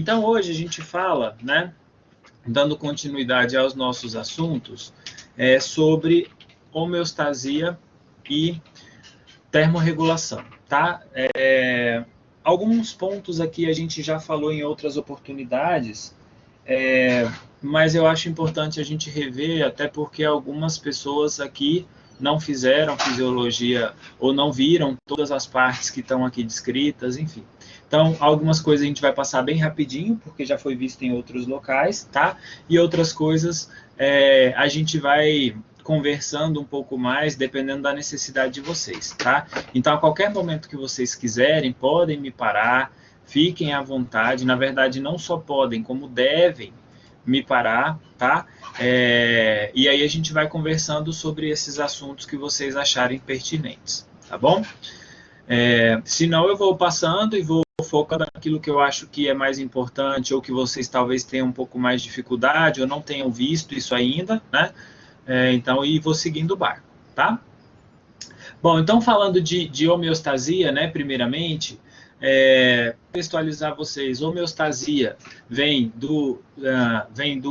Então, hoje a gente fala, né, dando continuidade aos nossos assuntos, sobre homeostasia e termorregulação, tá? Alguns pontos aqui a gente já falou em outras oportunidades, mas eu acho importante a gente rever, até porque algumas pessoas aqui não fizeram fisiologia ou não viram todas as partes que estão aqui descritas, enfim. Então, algumas coisas a gente vai passar bem rapidinho, porque já foi visto em outros locais, tá? E outras coisas a gente vai conversando um pouco mais, dependendo da necessidade de vocês, tá? Então, a qualquer momento que vocês quiserem, podem me parar, fiquem à vontade. Na verdade, não só podem, como devem me parar, tá? E aí a gente vai conversando sobre esses assuntos que vocês acharem pertinentes, tá bom? Senão eu vou passando e vou focando naquilo que eu acho que é mais importante ou que vocês talvez tenham um pouco mais de dificuldade ou não tenham visto isso ainda, né? Então, e vou seguindo o barco, tá? Bom, então falando de homeostasia, né, primeiramente, contextualizar vocês, homeostasia vem do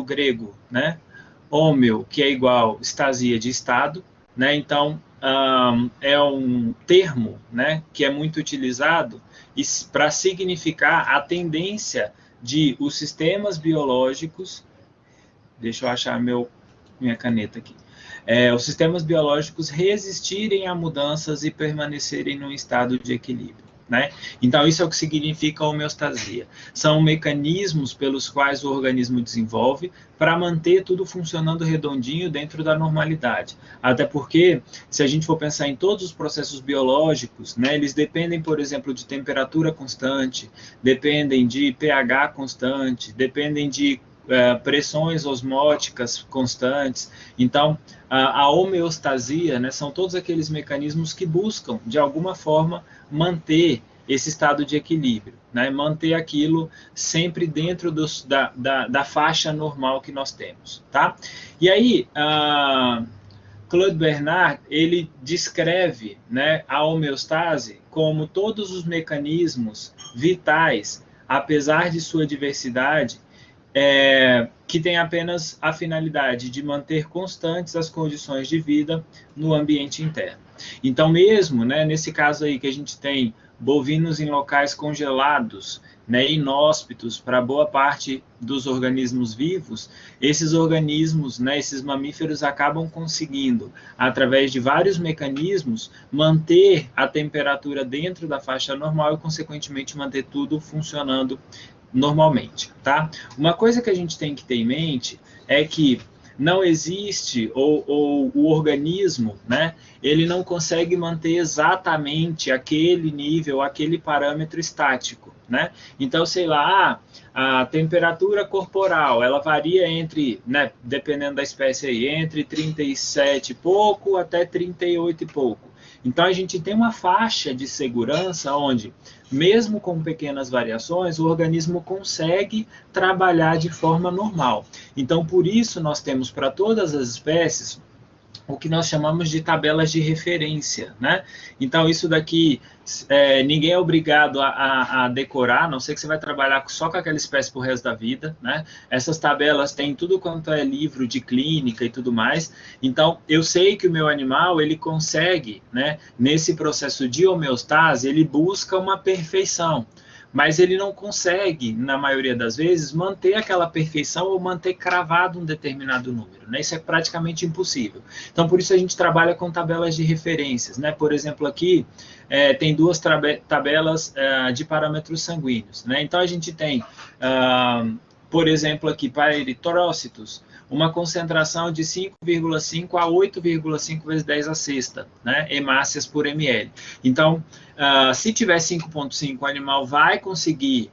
grego, né, homeo, que é igual estasia de estado, né, então é um termo, né, que é muito utilizado para significar a tendência de os sistemas biológicos, deixa eu achar minha caneta aqui, os sistemas biológicos resistirem a mudanças e permanecerem num estado de equilíbrio, né? Então, isso é o que significa homeostasia. São mecanismos pelos quais o organismo desenvolve para manter tudo funcionando redondinho dentro da normalidade. Até porque, se a gente for pensar em todos os processos biológicos, né, eles dependem, por exemplo, de temperatura constante, dependem de pH constante, dependem de pressões osmóticas constantes. Então, a homeostasia, né, são todos aqueles mecanismos que buscam, de alguma forma, manter esse estado de equilíbrio, né, manter aquilo sempre dentro da faixa normal que nós temos. Tá? E aí, Claude Bernard, ele descreve, né, a homeostase como todos os mecanismos vitais, apesar de sua diversidade, que tem apenas a finalidade de manter constantes as condições de vida no ambiente interno. Então, mesmo, né, nesse caso aí que a gente tem bovinos em locais congelados, né, inóspitos para boa parte dos organismos vivos, esses organismos, né, esses mamíferos acabam conseguindo, através de vários mecanismos, manter a temperatura dentro da faixa normal e, consequentemente, manter tudo funcionando normalmente, tá? Uma coisa que a gente tem que ter em mente é que não existe, ou o organismo, né, ele não consegue manter exatamente aquele nível, aquele parâmetro estático, né? Então, sei lá, a temperatura corporal, ela varia entre, né, dependendo da espécie aí, entre 37 e pouco até 38 e pouco. Então, a gente tem uma faixa de segurança onde, mesmo com pequenas variações, o organismo consegue trabalhar de forma normal. Então, por isso, nós temos para todas as espécies o que nós chamamos de tabelas de referência, né? Então, isso daqui, ninguém é obrigado a decorar, a não ser que você vai trabalhar só com aquela espécie pro resto da vida, né? Essas tabelas têm tudo quanto é livro de clínica e tudo mais. Então, eu sei que o meu animal, ele consegue, né, nesse processo de homeostase, ele busca uma perfeição, mas ele não consegue, na maioria das vezes, manter aquela perfeição ou manter cravado um determinado número, né? Isso é praticamente impossível. Então, por isso a gente trabalha com tabelas de referências, né? Por exemplo, aqui tem duas tabelas de parâmetros sanguíneos, né? Então, a gente tem, por exemplo, aqui para eritrócitos, uma concentração de 5,5 a 8,5 vezes 10 a sexta, né, hemácias por ml. Então, se tiver 5,5, o animal vai conseguir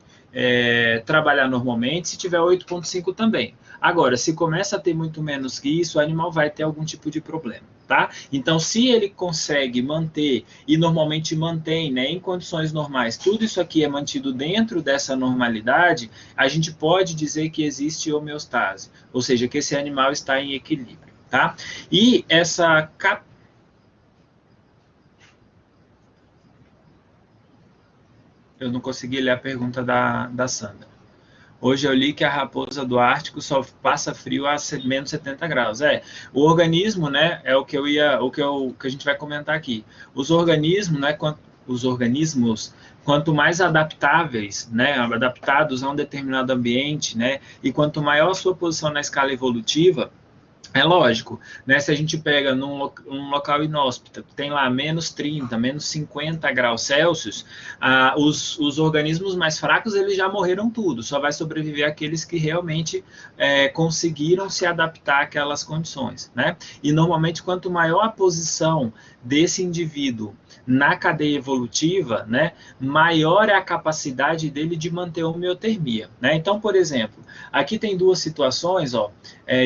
trabalhar normalmente, se tiver 8,5 também. Agora, se começa a ter muito menos que isso, o animal vai ter algum tipo de problema, tá? Então, se ele consegue manter, e normalmente mantém, né, em condições normais, tudo isso aqui é mantido dentro dessa normalidade, a gente pode dizer que existe homeostase, ou seja, que esse animal está em equilíbrio, tá? E essa eu não consegui ler a pergunta da Sandra. Hoje eu li que a raposa do Ártico só passa frio a menos 70 graus. O organismo, né, é o que a gente vai comentar aqui. Os organismos, né, quanto mais adaptáveis, né, adaptados a um determinado ambiente, né, e quanto maior a sua posição na escala evolutiva, é lógico, né? Se a gente pega um local inóspito, tem lá menos 30, menos 50 graus Celsius, os organismos mais fracos eles já morreram tudo, só vai sobreviver aqueles que realmente conseguiram se adaptar àquelas condições, né? E normalmente quanto maior a posição desse indivíduo na cadeia evolutiva, né, maior é a capacidade dele de manter a homeotermia, né? Então, por exemplo, aqui tem duas situações, ó,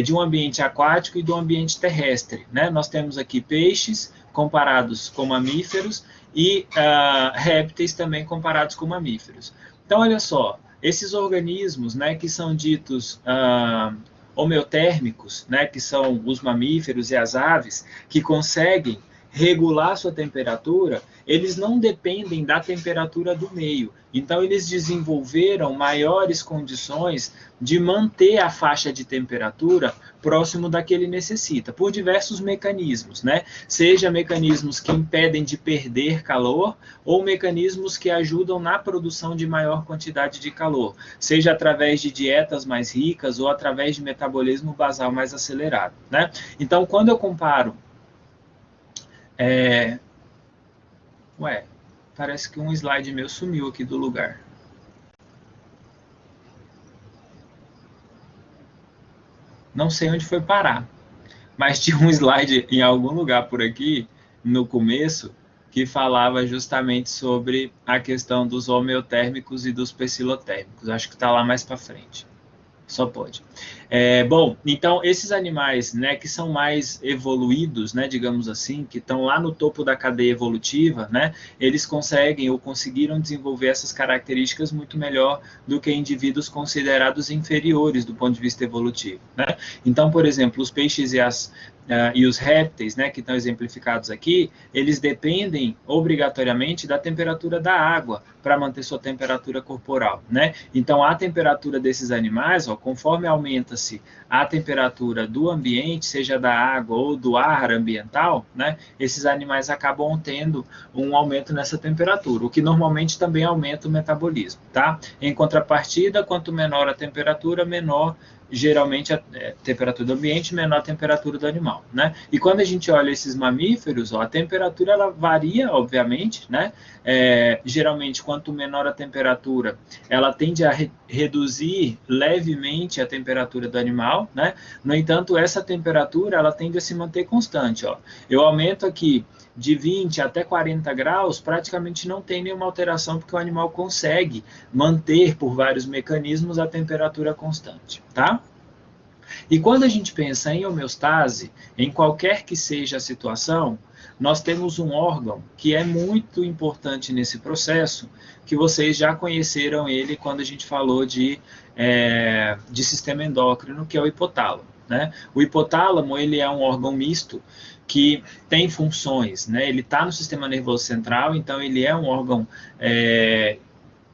de um ambiente aquático e do ambiente terrestre, né? Nós temos aqui peixes comparados com mamíferos e répteis também comparados com mamíferos. Então, olha só, esses organismos, né, que são ditos homeotérmicos, né, que são os mamíferos e as aves, que conseguem regular sua temperatura, eles não dependem da temperatura do meio. Então, eles desenvolveram maiores condições de manter a faixa de temperatura próximo da que ele necessita, por diversos mecanismos, né? Seja mecanismos que impedem de perder calor, ou mecanismos que ajudam na produção de maior quantidade de calor, seja através de dietas mais ricas ou através de metabolismo basal mais acelerado, né? Então, quando eu comparo parece que um slide meu sumiu aqui do lugar. Não sei onde foi parar, mas tinha um slide em algum lugar por aqui, no começo, que falava justamente sobre a questão dos homeotérmicos e dos pecilotérmicos. Acho que está lá mais para frente. Só pode. Bom, então esses animais, né, que são mais evoluídos, né, digamos assim, que estão lá no topo da cadeia evolutiva, né, eles conseguem ou conseguiram desenvolver essas características muito melhor do que indivíduos considerados inferiores do ponto de vista evolutivo, né? Então, por exemplo, os peixes e os répteis, né, que estão exemplificados aqui, eles dependem obrigatoriamente da temperatura da água para manter sua temperatura corporal, né? Então, a temperatura desses animais, ó, conforme aumenta-se a temperatura do ambiente, seja da água ou do ar ambiental, né, esses animais acabam tendo um aumento nessa temperatura, o que normalmente também aumenta o metabolismo, tá? Em contrapartida, quanto menor a temperatura, menor geralmente a temperatura do ambiente, menor a temperatura do animal, né? E quando a gente olha esses mamíferos, ó, a temperatura ela varia, obviamente, né? Geralmente, quanto menor a temperatura, ela tende a reduzir levemente a temperatura do animal, né? No entanto, essa temperatura ela tende a se manter constante, ó. Eu aumento aqui de 20 até 40 graus, praticamente não tem nenhuma alteração, porque o animal consegue manter, por vários mecanismos, a temperatura constante, tá? E quando a gente pensa em homeostase, em qualquer que seja a situação, nós temos um órgão que é muito importante nesse processo, que vocês já conheceram ele quando a gente falou de sistema endócrino, que é o hipotálamo, né? O hipotálamo ele é um órgão misto, que tem funções, né? Ele está no sistema nervoso central, então ele é um órgão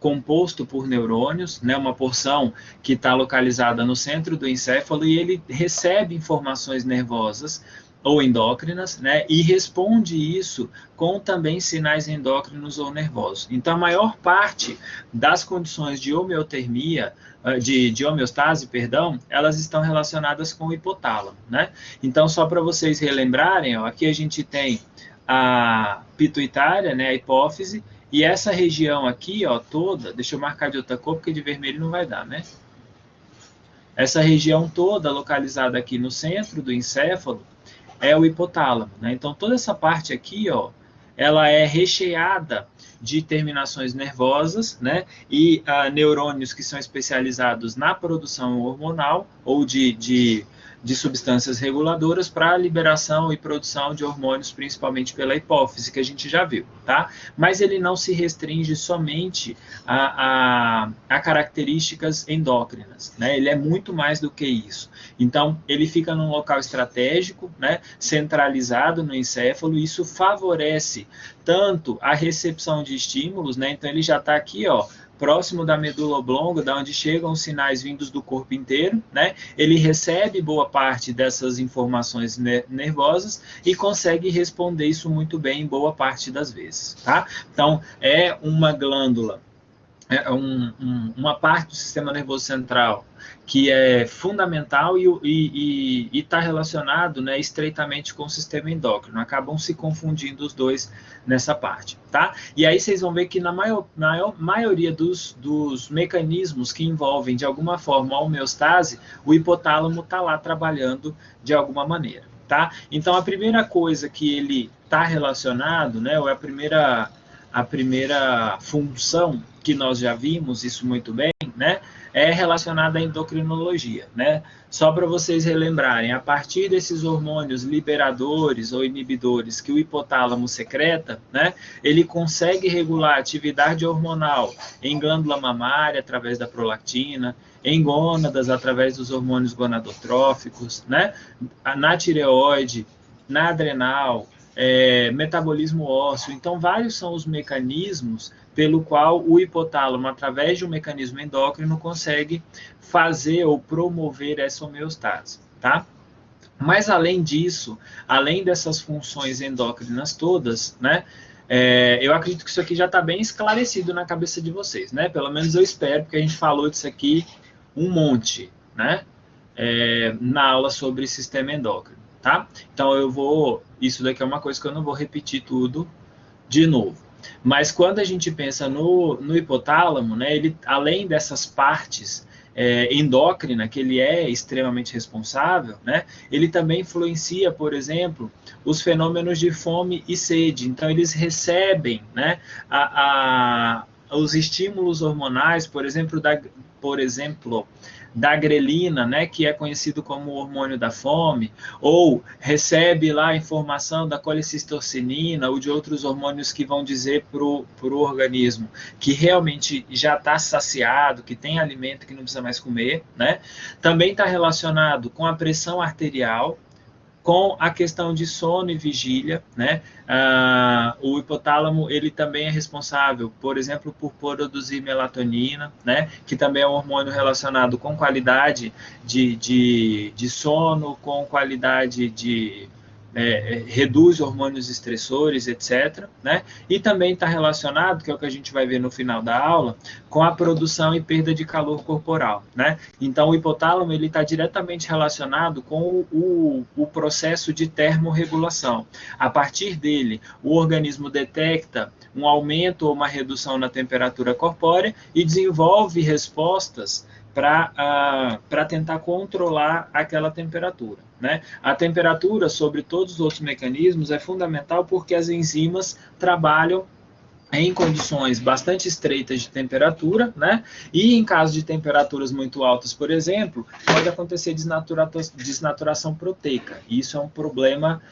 composto por neurônios, né? Uma porção que está localizada no centro do encéfalo e ele recebe informações nervosas ou endócrinas, né? E responde isso com também sinais endócrinos ou nervosos. Então, a maior parte das condições de homeotermia, de homeostase, perdão, elas estão relacionadas com o hipotálamo, né? Então, só para vocês relembrarem, ó, aqui a gente tem a pituitária, né, a hipófise, e essa região aqui, ó, toda, deixa eu marcar de outra cor, porque de vermelho não vai dar, né? Essa região toda localizada aqui no centro do encéfalo é o hipotálamo, né? Então, toda essa parte aqui, ó, ela é recheada de terminações nervosas, né? E neurônios que são especializados na produção hormonal ou de substâncias reguladoras para a liberação e produção de hormônios, principalmente pela hipófise, que a gente já viu, tá? Mas ele não se restringe somente a características endócrinas, né? Ele é muito mais do que isso. Então, ele fica num local estratégico, né? Centralizado no encéfalo, e isso favorece tanto a recepção de estímulos, né? Então, ele já está aqui, ó, próximo da medula oblonga, da onde chegam os sinais vindos do corpo inteiro, né? Ele recebe boa parte dessas informações nervosas e consegue responder isso muito bem boa parte das vezes, tá? Então, é uma glândula, uma parte do sistema nervoso central que é fundamental e está relacionado, né, estreitamente com o sistema endócrino. Acabam se confundindo os dois nessa parte, tá? E aí vocês vão ver que na maioria dos mecanismos que envolvem, de alguma forma, a homeostase, o hipotálamo está lá trabalhando de alguma maneira, tá? Então, a primeira coisa que ele está relacionado, né, ou a primeira função que nós já vimos isso muito bem, né, é relacionada à endocrinologia, né? Só para vocês relembrarem, a partir desses hormônios liberadores ou inibidores que o hipotálamo secreta, né, ele consegue regular a atividade hormonal em glândula mamária através da prolactina, em gônadas através dos hormônios gonadotróficos, né, na tireoide, na adrenal, metabolismo ósseo. Então, vários são os mecanismos pelo qual o hipotálamo, através de um mecanismo endócrino, consegue fazer ou promover essa homeostase, tá? Mas, além disso, além dessas funções endócrinas todas, né, eu acredito que isso aqui já está bem esclarecido na cabeça de vocês, né? Pelo menos eu espero, porque a gente falou disso aqui um monte, né? Na aula sobre sistema endócrino. Tá? Então, isso daqui é uma coisa que eu não vou repetir tudo de novo. Mas quando a gente pensa no hipotálamo, né, ele, além dessas partes endócrina, que ele é extremamente responsável, né, ele também influencia, por exemplo, os fenômenos de fome e sede. Então, eles recebem, né, os estímulos hormonais, por exemplo, da grelina, né, que é conhecido como o hormônio da fome, ou recebe lá a informação da colecistoscinina ou de outros hormônios que vão dizer para o organismo que realmente já está saciado, que tem alimento, que não precisa mais comer, né? Também está relacionado com a pressão arterial, com a questão de sono e vigília, né? O hipotálamo, ele também é responsável, por exemplo, por produzir melatonina, né? Que também é um hormônio relacionado com qualidade de sono, com qualidade reduz hormônios estressores, etc., né? E também está relacionado, que é o que a gente vai ver no final da aula, com a produção e perda de calor corporal, né? Então, o hipotálamo ele está diretamente relacionado com o processo de termorregulação. A partir dele, o organismo detecta um aumento ou uma redução na temperatura corpórea e desenvolve respostas para tentar controlar aquela temperatura, né? A temperatura, sobre todos os outros mecanismos, é fundamental porque as enzimas trabalham em condições bastante estreitas de temperatura, né? E em caso de temperaturas muito altas, por exemplo, pode acontecer desnaturação proteica. Isso é um problema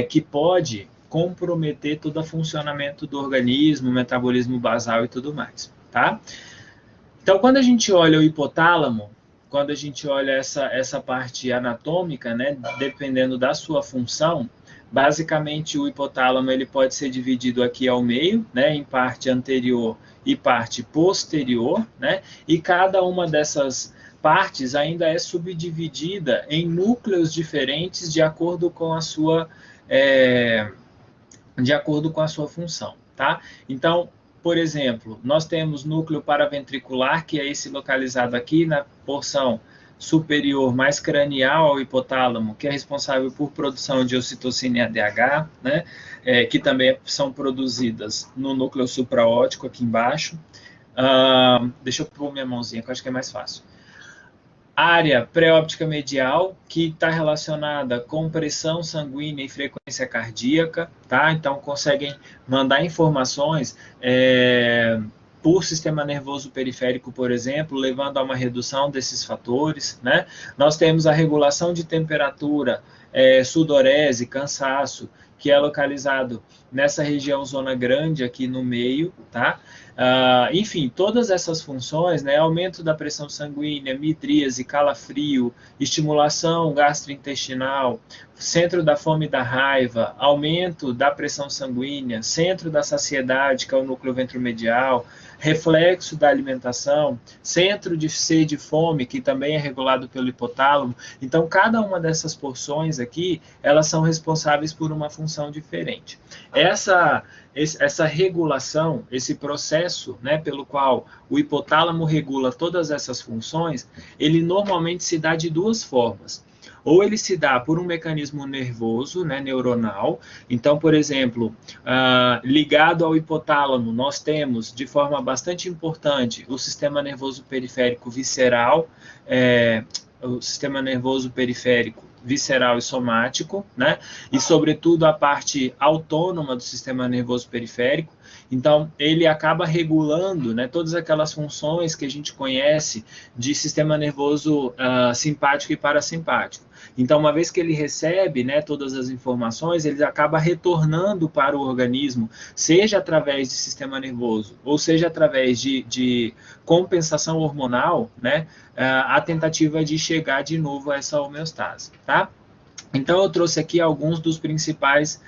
que pode comprometer todo o funcionamento do organismo, metabolismo basal e tudo mais, tá? Então, quando a gente olha o hipotálamo, quando a gente olha essa parte anatômica, né, dependendo da sua função, basicamente o hipotálamo ele pode ser dividido aqui ao meio, né, em parte anterior e parte posterior, né, e cada uma dessas partes ainda é subdividida em núcleos diferentes de acordo com a sua função, tá? Então, por exemplo, nós temos núcleo paraventricular, que é esse localizado aqui na porção superior mais cranial ao hipotálamo, que é responsável por produção de ocitocina e ADH, né? Que também são produzidas no núcleo supraóptico aqui embaixo. Deixa eu pôr minha mãozinha, que eu acho que é mais fácil. Área pré-óptica medial, que está relacionada com pressão sanguínea e frequência cardíaca, tá? Então, conseguem mandar informações por sistema nervoso periférico, por exemplo, levando a uma redução desses fatores, né? Nós temos a regulação de temperatura, sudorese, cansaço, que é localizado nessa região zona grande aqui no meio, tá? Enfim, todas essas funções, né, aumento da pressão sanguínea, midríase, calafrio, estimulação gastrointestinal, centro da fome e da raiva, aumento da pressão sanguínea, centro da saciedade, que é o núcleo ventromedial, reflexo da alimentação, centro de sede e fome, que também é regulado pelo hipotálamo. Então, cada uma dessas porções aqui, elas são responsáveis por uma função diferente. Essa regulação, esse processo, né, pelo qual o hipotálamo regula todas essas funções, ele normalmente se dá de duas formas. Ou ele se dá por um mecanismo nervoso, né, neuronal. Então, por exemplo, ligado ao hipotálamo, nós temos, de forma bastante importante, o sistema nervoso periférico visceral, o sistema nervoso periférico visceral e somático, né? E, sobretudo, a parte autônoma do sistema nervoso periférico. Então, ele acaba regulando, né, todas aquelas funções que a gente conhece de sistema nervoso simpático e parasimpático. Então, uma vez que ele recebe, né, todas as informações, ele acaba retornando para o organismo, seja através de sistema nervoso, ou seja através de compensação hormonal, né, a tentativa de chegar de novo a essa homeostase, tá? Então, eu trouxe aqui alguns dos principais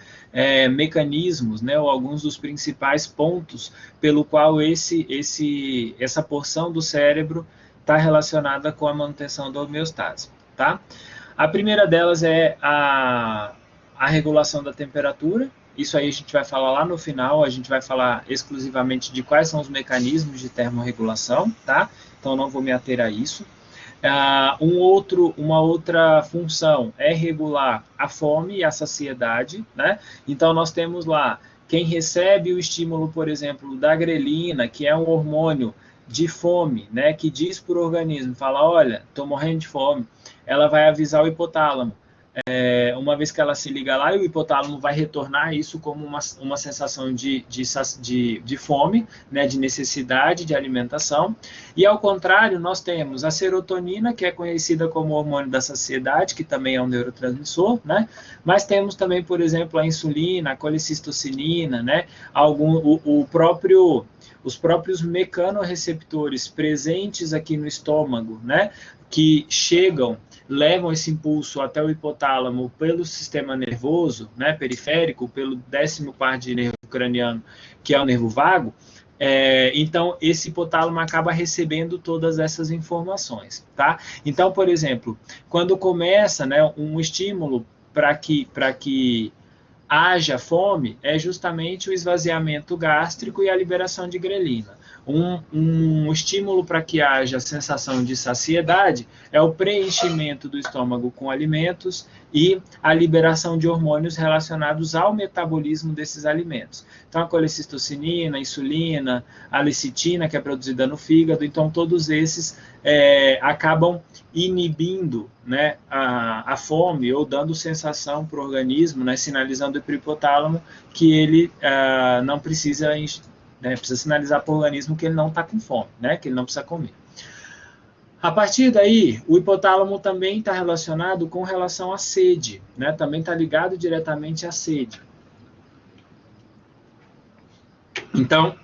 mecanismos, né, ou alguns dos principais pontos pelo qual essa porção do cérebro está relacionada com a manutenção da homeostase, tá? A primeira delas é a regulação da temperatura. Isso aí a gente vai falar lá no final, a gente vai falar exclusivamente de quais são os mecanismos de termorregulação, tá? Então, não vou me ater a isso. Uma outra função é regular a fome e a saciedade, né? Então, nós temos lá quem recebe o estímulo, por exemplo, da grelina, que é um hormônio de fome, né? Que diz para o organismo, fala, olha, estou morrendo de fome. Ela vai avisar o hipotálamo. Uma vez que ela se liga lá, o hipotálamo vai retornar isso como uma sensação de fome, né, de necessidade de alimentação. E, ao contrário, nós temos a serotonina, que é conhecida como hormônio da saciedade, que também é um neurotransmissor, né? Mas temos também, por exemplo, a insulina, a colecistocinina, né? Os próprios mecanorreceptores presentes aqui no estômago, né, que levam esse impulso até o hipotálamo pelo sistema nervoso, né, periférico, pelo 10º par de nervo craniano, que é o nervo vago. Então, esse hipotálamo acaba recebendo todas essas informações, tá? Então, por exemplo, quando começa, né, um estímulo para que haja fome, é justamente o esvaziamento gástrico e a liberação de grelina. Um estímulo para que haja sensação de saciedade é o preenchimento do estômago com alimentos e a liberação de hormônios relacionados ao metabolismo desses alimentos. Então, a colecistocinina, a insulina, a lecitina, que é produzida no fígado, então todos esses acabam inibindo, né, a fome ou dando sensação para o organismo, né, sinalizando para o hipotálamo que ele não precisa, precisa sinalizar para o organismo que ele não está com fome, né, que ele não precisa comer. A partir daí, o hipotálamo também está relacionado com relação à sede, né, também está ligado diretamente à sede. Então,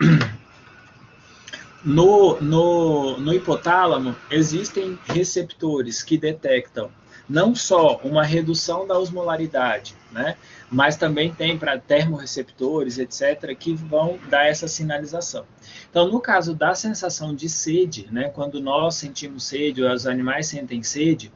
no hipotálamo, existem receptores que detectam não só uma redução da osmolaridade, né, mas também tem para termorreceptores, etc., que vão dar essa sinalização. Então, no caso da sensação de sede, né, quando nós sentimos sede ou os animais sentem sede,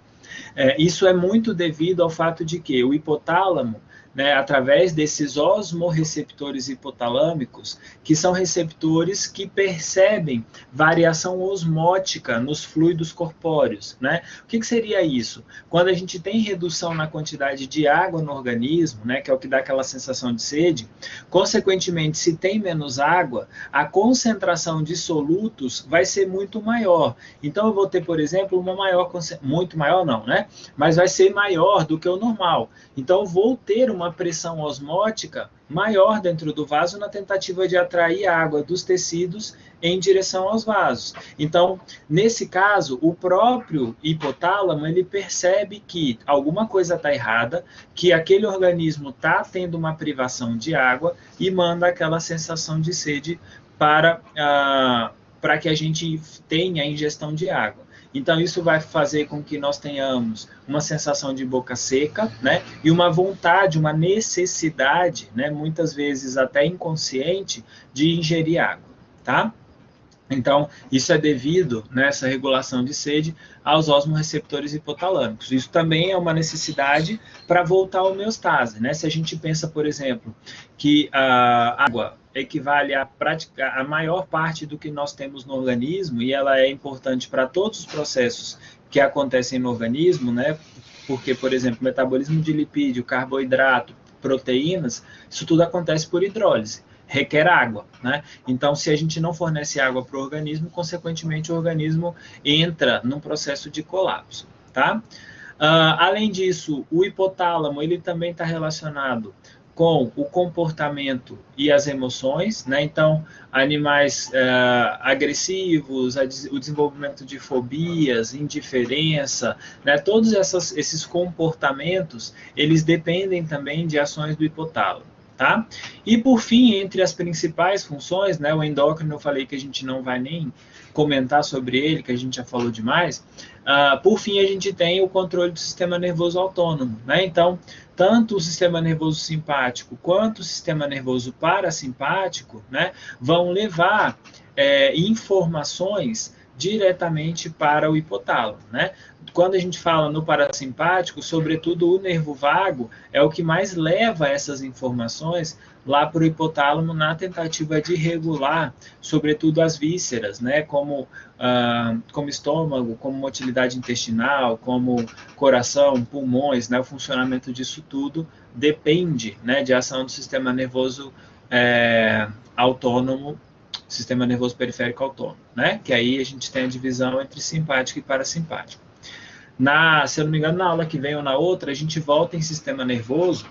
isso é muito devido ao fato de que o hipotálamo, né, através desses osmorreceptores hipotalâmicos, que são receptores que percebem variação osmótica nos fluidos corpóreos, né? O que seria isso? Quando a gente tem redução na quantidade de água no organismo, né, que é o que dá aquela sensação de sede, consequentemente, se tem menos água, a concentração de solutos vai ser muito maior. Então, eu vou ter, por exemplo, muito maior não, né? Mas vai ser maior do que o normal. Então, eu vou ter uma pressão osmótica maior dentro do vaso na tentativa de atrair a água dos tecidos em direção aos vasos. Então, nesse caso, o próprio hipotálamo, ele percebe que alguma coisa está errada, que aquele organismo está tendo uma privação de água e manda aquela sensação de sede para que a gente tenha a ingestão de água. Então, isso vai fazer com que nós tenhamos uma sensação de boca seca, né? E uma vontade, uma necessidade, né? Muitas vezes até inconsciente, de ingerir água, tá? Então, isso é devido, nessa regulação de sede, aos osmorreceptores hipotalâmicos. Isso também é uma necessidade para voltar à homeostase, né? Se a gente pensa, por exemplo, que a água equivale a maior parte do que nós temos no organismo, e ela é importante para todos os processos que acontecem no organismo, né? Porque, por exemplo, metabolismo de lipídio, carboidrato, proteínas, isso tudo acontece por hidrólise, requer água, né? Então, se a gente não fornece água para o organismo, consequentemente o organismo entra num processo de colapso, tá? Além disso, o hipotálamo ele também está relacionado com o comportamento e as emoções, né? Então, animais agressivos, o desenvolvimento de fobias, indiferença, né? Todos esses comportamentos, eles dependem também de ações do hipotálamo. Tá? E por fim, entre as principais funções, né, o endócrino eu falei que a gente não vai nem comentar sobre ele, que a gente já falou demais. Por fim, a gente tem o controle do sistema nervoso autônomo, né? Então, tanto o sistema nervoso simpático quanto o sistema nervoso parasimpático, né, vão levar informações diretamente para o hipotálamo, né? Quando a gente fala no parasimpático, sobretudo o nervo vago é o que mais leva essas informações lá para o hipotálamo na tentativa de regular, sobretudo as vísceras, né? Como estômago, como motilidade intestinal, como coração, pulmões, né? O funcionamento disso tudo depende, né, de ação do sistema nervoso autônomo, sistema nervoso periférico autônomo, né? Que aí a gente tem a divisão entre simpático e parasimpático. Se eu não me engano, na aula que vem ou na outra, a gente volta em sistema nervoso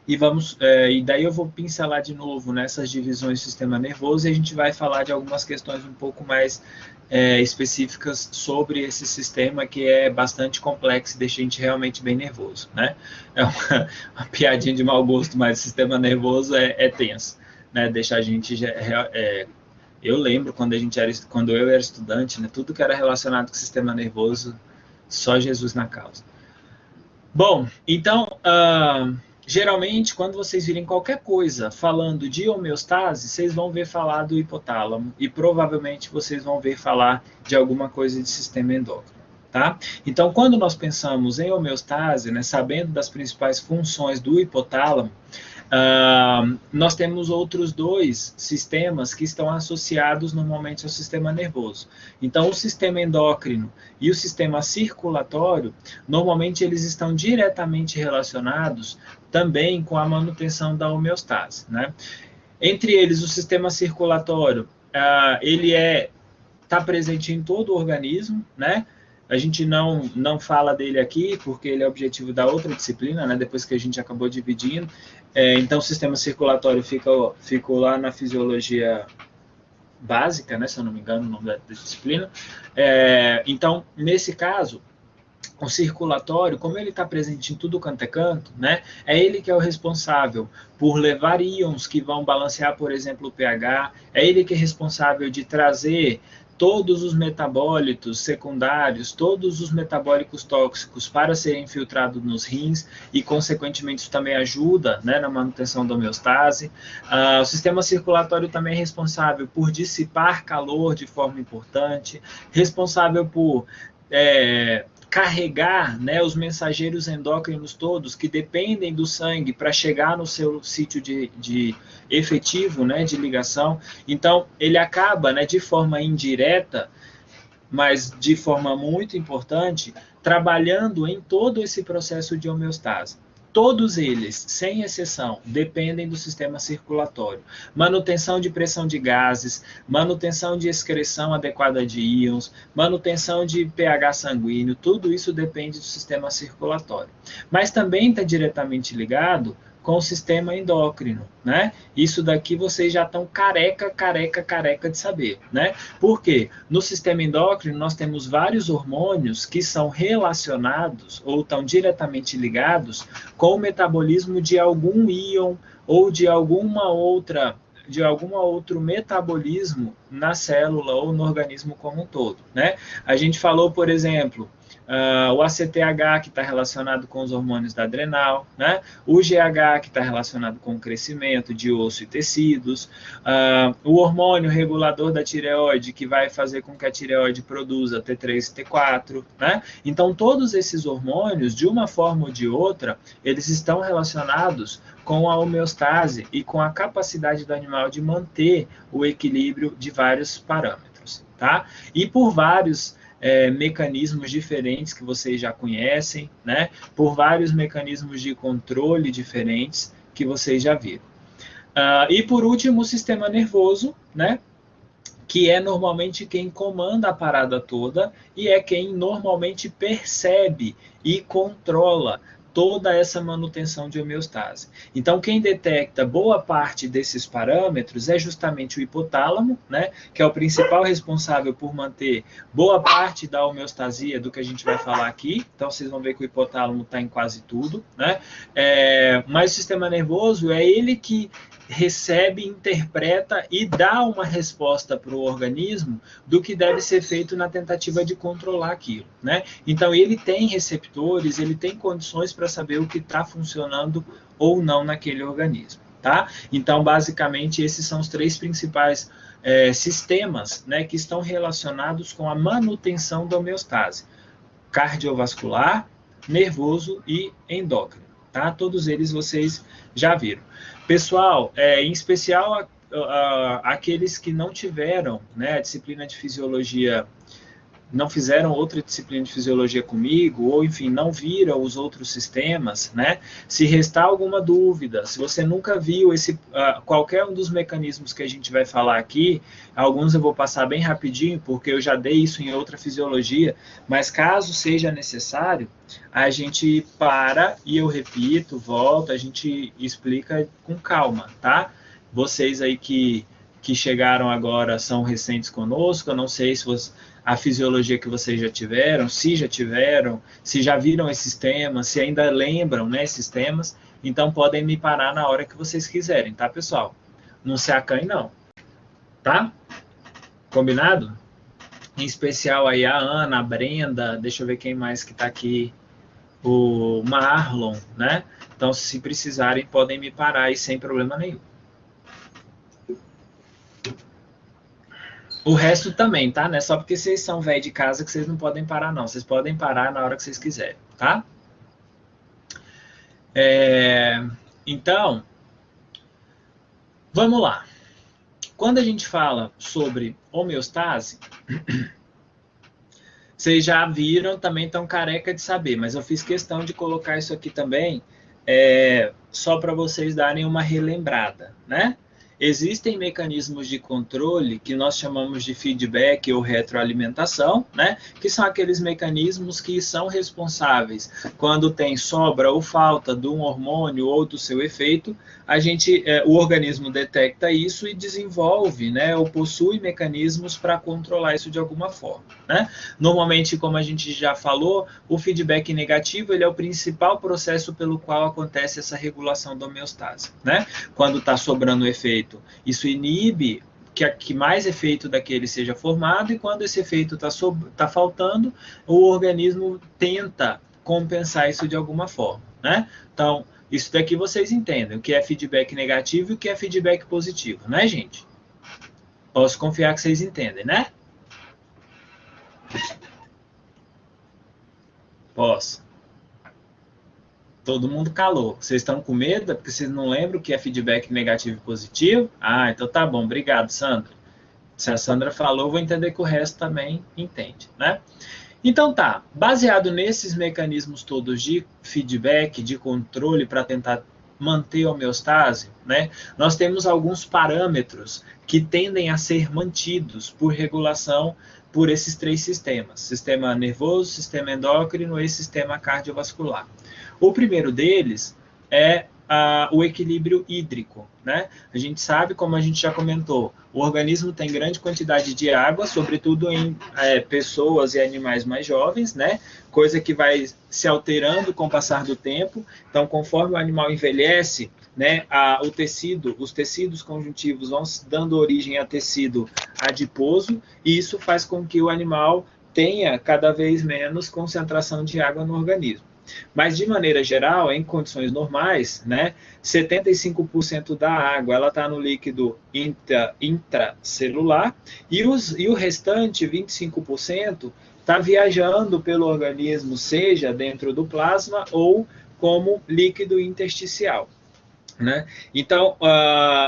e e daí eu vou pincelar de novo nessas divisões do sistema nervoso e a gente vai falar de algumas questões um pouco mais específicas sobre esse sistema que é bastante complexo e deixa a gente realmente bem nervoso, né? É uma piadinha de mau gosto, mas o sistema nervoso é tenso, né? Deixa a gente eu lembro quando eu era estudante, né? Tudo que era relacionado com o sistema nervoso, só Jesus na causa. Bom, então, geralmente, quando vocês virem qualquer coisa falando de homeostase, vocês vão ver falar do hipotálamo e provavelmente vocês vão ver falar de alguma coisa de sistema endócrino. Tá? Então, quando nós pensamos em homeostase, né, sabendo das principais funções do hipotálamo, nós temos outros dois sistemas que estão associados normalmente ao sistema nervoso. Então, o sistema endócrino e o sistema circulatório, normalmente eles estão diretamente relacionados também com a manutenção da homeostase, né? Entre eles, o sistema circulatório, ele está presente em todo o organismo, né? A gente não fala dele aqui, porque ele é objetivo da outra disciplina, né? Depois que a gente acabou dividindo. Então, o sistema circulatório ficou lá na fisiologia básica, né? Se eu não me engano, o nome da disciplina. Então, nesse caso, o circulatório, como ele está presente em tudo quanto é canto, né? É ele que é o responsável por levar íons que vão balancear, por exemplo, o pH, é ele que é responsável de trazer todos os metabólitos secundários, todos os metabólicos tóxicos para serem infiltrados nos rins e, consequentemente, isso também ajuda, né, na manutenção da homeostase. O sistema circulatório também é responsável por dissipar calor de forma importante, responsável por carregar, né, os mensageiros endócrinos todos que dependem do sangue para chegar no seu sítio de efetivo, né, de ligação. Então, ele acaba, né, de forma indireta, mas de forma muito importante, trabalhando em todo esse processo de homeostase. Todos eles, sem exceção, dependem do sistema circulatório. Manutenção de pressão de gases, manutenção de excreção adequada de íons, manutenção de pH sanguíneo, tudo isso depende do sistema circulatório. Mas também está diretamente ligado com o sistema endócrino, né? Isso daqui vocês já estão careca de saber, né? Por quê? No sistema endócrino nós temos vários hormônios que são relacionados ou estão diretamente ligados com o metabolismo de algum íon ou de algum outro metabolismo na célula ou no organismo como um todo, né? A gente falou, por exemplo, o ACTH, que está relacionado com os hormônios da adrenal, né? O GH, que está relacionado com o crescimento de osso e tecidos, o hormônio regulador da tireoide, que vai fazer com que a tireoide produza T3 e T4, né? Então, todos esses hormônios, de uma forma ou de outra, eles estão relacionados com a homeostase e com a capacidade do animal de manter o equilíbrio de vários parâmetros, tá? E por vários mecanismos diferentes que vocês já conhecem, né? Por vários mecanismos de controle diferentes que vocês já viram. E por último, o sistema nervoso, né? Que é normalmente quem comanda a parada toda e é quem normalmente percebe e controla toda essa manutenção de homeostase. Então, quem detecta boa parte desses parâmetros é justamente o hipotálamo, né, que é o principal responsável por manter boa parte da homeostasia do que a gente vai falar aqui. Então, vocês vão ver que o hipotálamo está em quase tudo, né? Mas o sistema nervoso é ele que recebe, interpreta e dá uma resposta para o organismo do que deve ser feito na tentativa de controlar aquilo, né? Então, ele tem receptores, ele tem condições para saber o que está funcionando ou não naquele organismo, tá? Então, basicamente, esses são os três principais sistemas, né, que estão relacionados com a manutenção da homeostase: cardiovascular, nervoso e endócrino, tá? Todos eles vocês já viram. Pessoal, em especial aqueles que não tiveram, né, a disciplina de fisiologia, não fizeram outra disciplina de fisiologia comigo, ou enfim, não viram os outros sistemas, né? Se restar alguma dúvida, se você nunca viu qualquer um dos mecanismos que a gente vai falar aqui, alguns eu vou passar bem rapidinho, porque eu já dei isso em outra fisiologia, mas caso seja necessário, a gente para e eu repito, volto, a gente explica com calma, tá? Vocês aí que chegaram agora são recentes conosco, eu não sei se a fisiologia que vocês já tiveram, se já viram esses temas, se ainda lembram, né, esses temas, então podem me parar na hora que vocês quiserem, tá, pessoal? Não se acanhe, não. Tá? Combinado? Em especial aí a Ana, a Brenda, deixa eu ver quem mais que tá aqui, o Marlon, né? Então, se precisarem, podem me parar aí sem problema nenhum. O resto também, tá? Não é só porque vocês são velho de casa que vocês não podem parar, não. Vocês podem parar na hora que vocês quiserem, tá? Então, vamos lá. Quando a gente fala sobre homeostase, vocês já viram, também estão careca de saber, mas eu fiz questão de colocar isso aqui também, só para vocês darem uma relembrada, né? Existem mecanismos de controle que nós chamamos de feedback ou retroalimentação, né? Que são aqueles mecanismos que são responsáveis quando tem sobra ou falta de um hormônio ou do seu efeito, o organismo detecta isso e desenvolve, né? Ou possui mecanismos para controlar isso de alguma forma, né? Normalmente, como a gente já falou, o feedback negativo ele é o principal processo pelo qual acontece essa regulação da homeostase, né? Quando está sobrando o efeito, isso inibe que mais efeito daquele seja formado, e quando esse efeito está faltando, o organismo tenta compensar isso de alguma forma, né? Então, isso daqui vocês entendem, o que é feedback negativo e o que é feedback positivo, né, gente? Posso confiar que vocês entendem, né? Posso. Todo mundo calou. Vocês estão com medo? É porque vocês não lembram o que é feedback negativo e positivo? Ah, então tá bom. Obrigado, Sandra. Se a Sandra falou, eu vou entender que o resto também entende, né? Então tá. Baseado nesses mecanismos todos de feedback, de controle para tentar manter a homeostase, né? Nós temos alguns parâmetros que tendem a ser mantidos por regulação por esses três sistemas: sistema nervoso, sistema endócrino e sistema cardiovascular. O primeiro deles é o equilíbrio hídrico, né? A gente sabe, como a gente já comentou, o organismo tem grande quantidade de água, sobretudo em pessoas e animais mais jovens, né? Coisa que vai se alterando com o passar do tempo. Então, conforme o animal envelhece, né, os tecidos conjuntivos vão dando origem a tecido adiposo, e isso faz com que o animal tenha cada vez menos concentração de água no organismo. Mas, de maneira geral, em condições normais, né, 75% da água ela está no líquido intracelular e o restante, 25%, está viajando pelo organismo, seja dentro do plasma ou como líquido intersticial. Né? Então,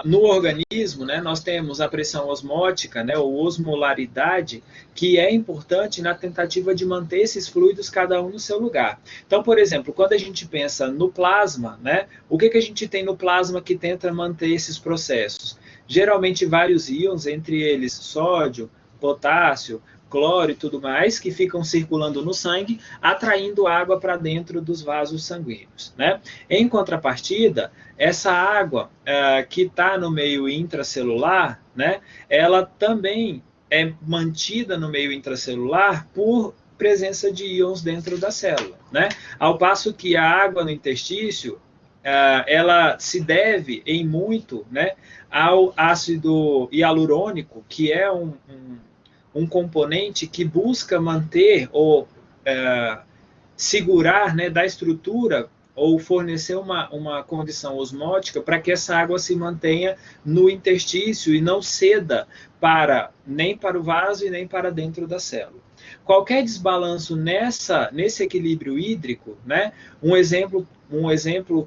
no organismo, né, nós temos a pressão osmótica, né, ou osmolaridade, que é importante na tentativa de manter esses fluidos cada um no seu lugar. Então, por exemplo, quando a gente pensa no plasma, né, o que a gente tem no plasma que tenta manter esses processos? Geralmente vários íons, entre eles sódio, potássio, cloro e tudo mais, que ficam circulando no sangue, atraindo água para dentro dos vasos sanguíneos. Né? Em contrapartida, essa água que está no meio intracelular, né, ela também é mantida no meio intracelular por presença de íons dentro da célula. Né? Ao passo que a água no interstício, ela se deve em muito, né, ao ácido hialurônico, que é um componente que busca manter ou segurar, né, da estrutura ou fornecer uma condição osmótica para que essa água se mantenha no interstício e não ceda nem para o vaso e nem para dentro da célula. Qualquer desbalanço nesse equilíbrio hídrico, né, um exemplo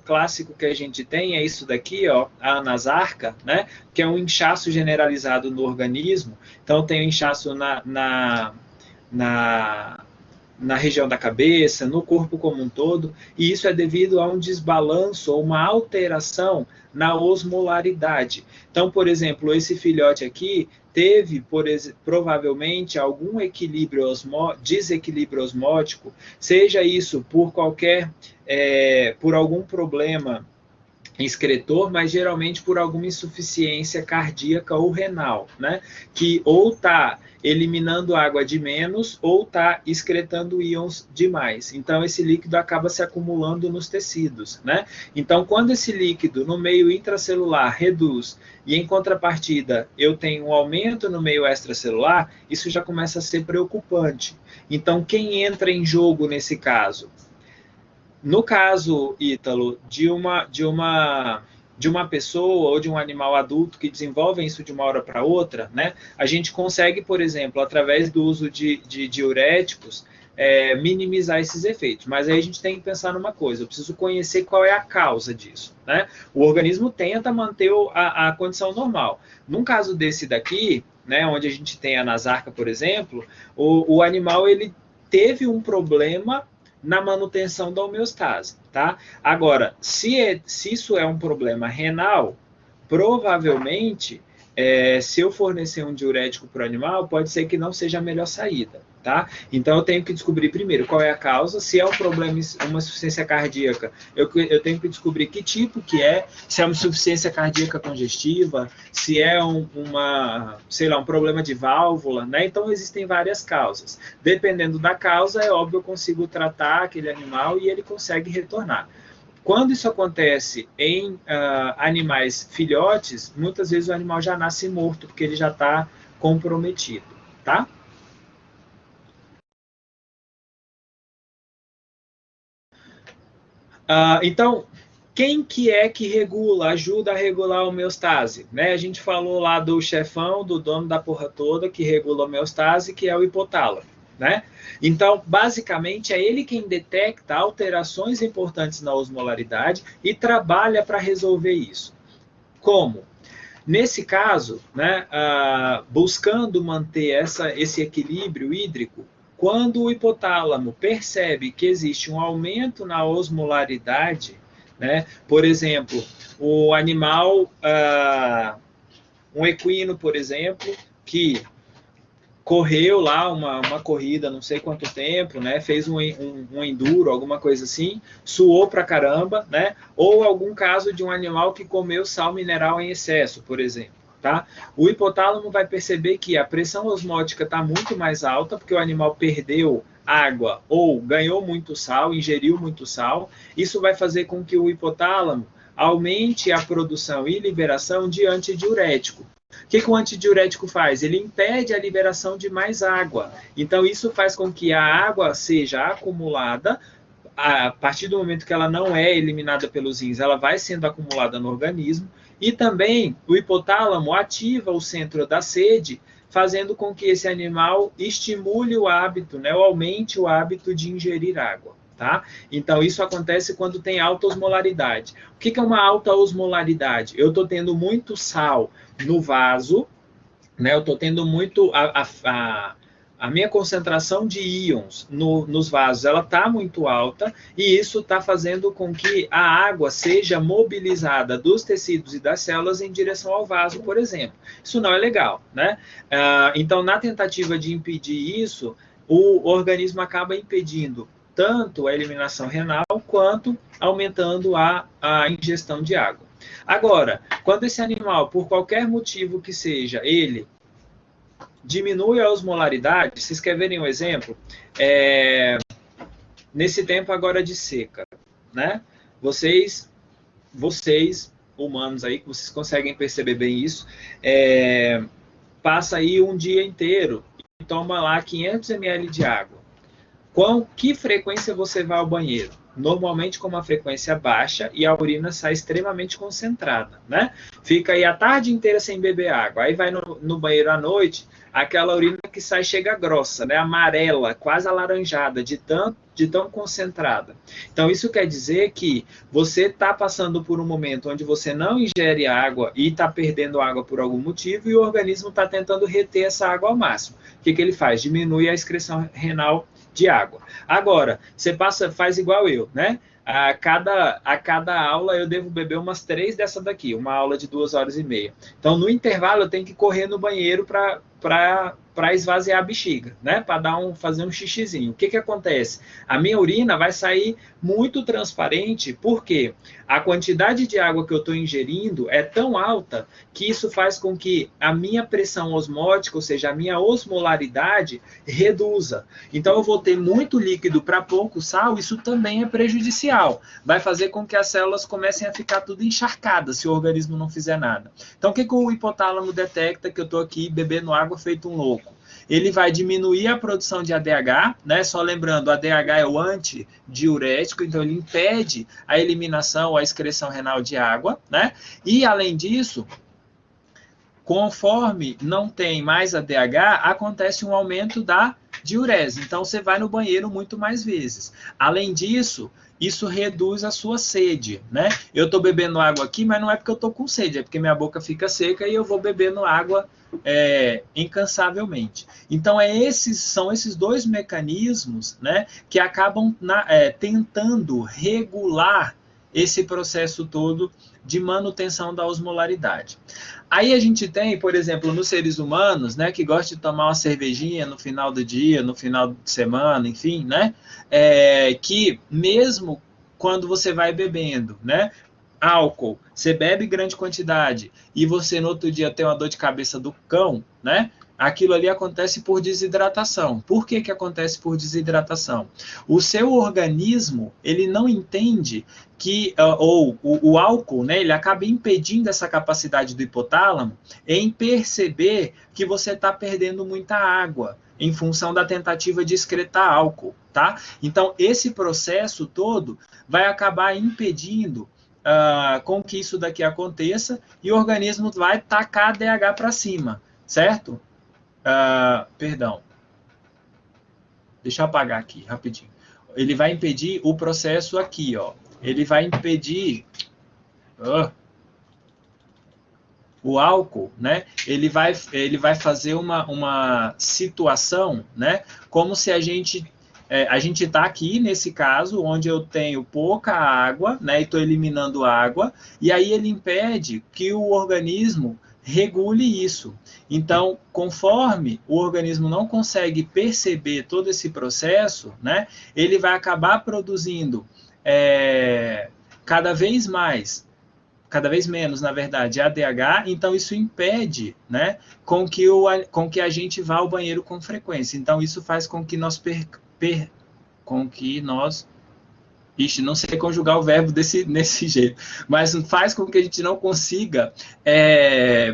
clássico que a gente tem é isso daqui, ó, a anasarca, né, que é um inchaço generalizado no organismo. Então, tem um inchaço na região da cabeça, no corpo como um todo, e isso é devido a um desbalanço ou uma alteração na osmolaridade. Então, por exemplo, esse filhote aqui teve, provavelmente, algum desequilíbrio osmótico, seja isso por algum problema excretor, mas geralmente por alguma insuficiência cardíaca ou renal, né? Que ou está eliminando água de menos ou está excretando íons demais. Então, esse líquido acaba se acumulando nos tecidos, né? Então, quando esse líquido no meio intracelular reduz e, em contrapartida, eu tenho um aumento no meio extracelular, isso já começa a ser preocupante. Então, quem entra em jogo nesse caso? No caso, Ítalo, de uma pessoa ou de um animal adulto que desenvolvem isso de uma hora para outra, né, a gente consegue, por exemplo, através do uso de diuréticos, minimizar esses efeitos. Mas aí a gente tem que pensar numa coisa, eu preciso conhecer qual é a causa disso. Né? O organismo tenta manter a condição normal. Num caso desse daqui, né, onde a gente tem a nasarca, por exemplo, o animal ele teve um problema na manutenção da homeostase, tá? Agora, se isso é um problema renal, provavelmente, se eu fornecer um diurético para o animal, pode ser que não seja a melhor saída, tá? Então, eu tenho que descobrir primeiro qual é a causa, se é um problema, uma insuficiência cardíaca, eu tenho que descobrir que tipo que é, se é uma insuficiência cardíaca congestiva, se é um problema de válvula, né? Então, existem várias causas. Dependendo da causa, é óbvio, eu consigo tratar aquele animal e ele consegue retornar. Quando isso acontece em animais filhotes, muitas vezes o animal já nasce morto, porque ele já está comprometido, tá? Então, quem que é que ajuda a regular a homeostase? Né? A gente falou lá do chefão, do dono da porra toda, que regula a homeostase, que é o hipotálamo. Né? Então, basicamente, é ele quem detecta alterações importantes na osmolaridade e trabalha para resolver isso. Como? Nesse caso, né, buscando manter esse equilíbrio hídrico, quando o hipotálamo percebe que existe um aumento na osmolaridade, né, por exemplo, o animal, um equino, por exemplo, que correu lá uma corrida, não sei quanto tempo, né? Fez um enduro, alguma coisa assim, suou pra caramba, né? Ou algum caso de um animal que comeu sal mineral em excesso, por exemplo. Tá? O hipotálamo vai perceber que a pressão osmótica está muito mais alta, porque o animal perdeu água ou ganhou muito sal, ingeriu muito sal. Isso vai fazer com que o hipotálamo aumente a produção e liberação de antidiurético. que o antidiurético faz? Ele impede a liberação de mais água. Então, isso faz com que a água seja acumulada. A partir do momento que ela não é eliminada pelos rins, ela vai sendo acumulada no organismo. E também o hipotálamo ativa o centro da sede, fazendo com que esse animal estimule o hábito, né, ou aumente o hábito de ingerir água. Tá? Então, isso acontece quando tem alta osmolaridade. O que é uma alta osmolaridade? Eu estou tendo muito sal no vaso, né? Eu estou tendo muito... A minha concentração de íons nos vasos ela está muito alta e isso está fazendo com que a água seja mobilizada dos tecidos e das células em direção ao vaso, por exemplo. Isso não é legal, né? Então, na tentativa de impedir isso, o organismo acaba impedindo tanto a eliminação renal quanto aumentando a ingestão de água. Agora, quando esse animal, por qualquer motivo que seja, ele diminui a osmolaridade, vocês querem verem um exemplo? Nesse tempo agora de seca, né? Vocês humanos aí, que vocês conseguem perceber bem isso, passa aí um dia inteiro e toma lá 500 ml de água. Que frequência você vai ao banheiro? Normalmente com uma frequência baixa e a urina sai extremamente concentrada, né? Fica aí a tarde inteira sem beber água. Aí vai no banheiro à noite, aquela urina que sai chega grossa, né? Amarela, quase alaranjada, de tão concentrada. Então, isso quer dizer que você está passando por um momento onde você não ingere água e está perdendo água por algum motivo e o organismo está tentando reter essa água ao máximo. O que ele faz? Diminui a excreção renal de água. Agora, você faz igual eu, né? A cada aula eu devo beber umas 3 dessa daqui, uma aula de 2h30. Então, no intervalo, eu tenho que correr no banheiro para esvaziar a bexiga, né? Para fazer um xixizinho. O que acontece? A minha urina vai sair muito transparente, porque a quantidade de água que eu estou ingerindo é tão alta que isso faz com que a minha pressão osmótica, ou seja, a minha osmolaridade, reduza. Então, eu vou ter muito líquido para pouco sal, isso também é prejudicial. Vai fazer com que as células comecem a ficar tudo encharcadas, se o organismo não fizer nada. Então, o que o hipotálamo detecta que eu estou aqui bebendo água feito um louco? Ele vai diminuir a produção de ADH, né? Só lembrando, ADH é o antidiurético, então ele impede a eliminação ou a excreção renal de água, né? E, além disso, conforme não tem mais ADH, acontece um aumento da diurese. Então, você vai no banheiro muito mais vezes. Além disso, isso reduz a sua sede, né? Eu estou bebendo água aqui, mas não é porque eu estou com sede, é porque minha boca fica seca e eu vou bebendo água incansavelmente. Então, são esses dois mecanismos, né, que acabam tentando regular esse processo todo de manutenção da osmolaridade. Aí a gente tem, por exemplo, nos seres humanos, né, que gostam de tomar uma cervejinha no final do dia, no final de semana, enfim, né, que mesmo quando você vai bebendo, né, álcool, você bebe grande quantidade e você no outro dia tem uma dor de cabeça do cão, né? Aquilo ali acontece por desidratação. Por que acontece por desidratação? O seu organismo, ele não entende que, o álcool, né, ele acaba impedindo essa capacidade do hipotálamo em perceber que você está perdendo muita água em função da tentativa de excretar álcool, tá? Então, esse processo todo vai acabar impedindo com que isso daqui aconteça e o organismo vai tacar DH para cima, certo? Perdão. Deixa eu apagar aqui, rapidinho. Ele vai impedir o processo aqui, ó. Ele vai impedir o álcool, né? Ele vai fazer uma situação, né? Como se a gente está aqui, nesse caso, onde eu tenho pouca água, né, e estou eliminando água, e aí ele impede que o organismo regule isso. Então, conforme o organismo não consegue perceber todo esse processo, né, ele vai acabar produzindo cada vez menos, na verdade, ADH, então isso impede, né, com que a gente vá ao banheiro com frequência. Então, isso faz com que nós Ixi, não sei conjugar o verbo nesse jeito, mas faz com que a gente não consiga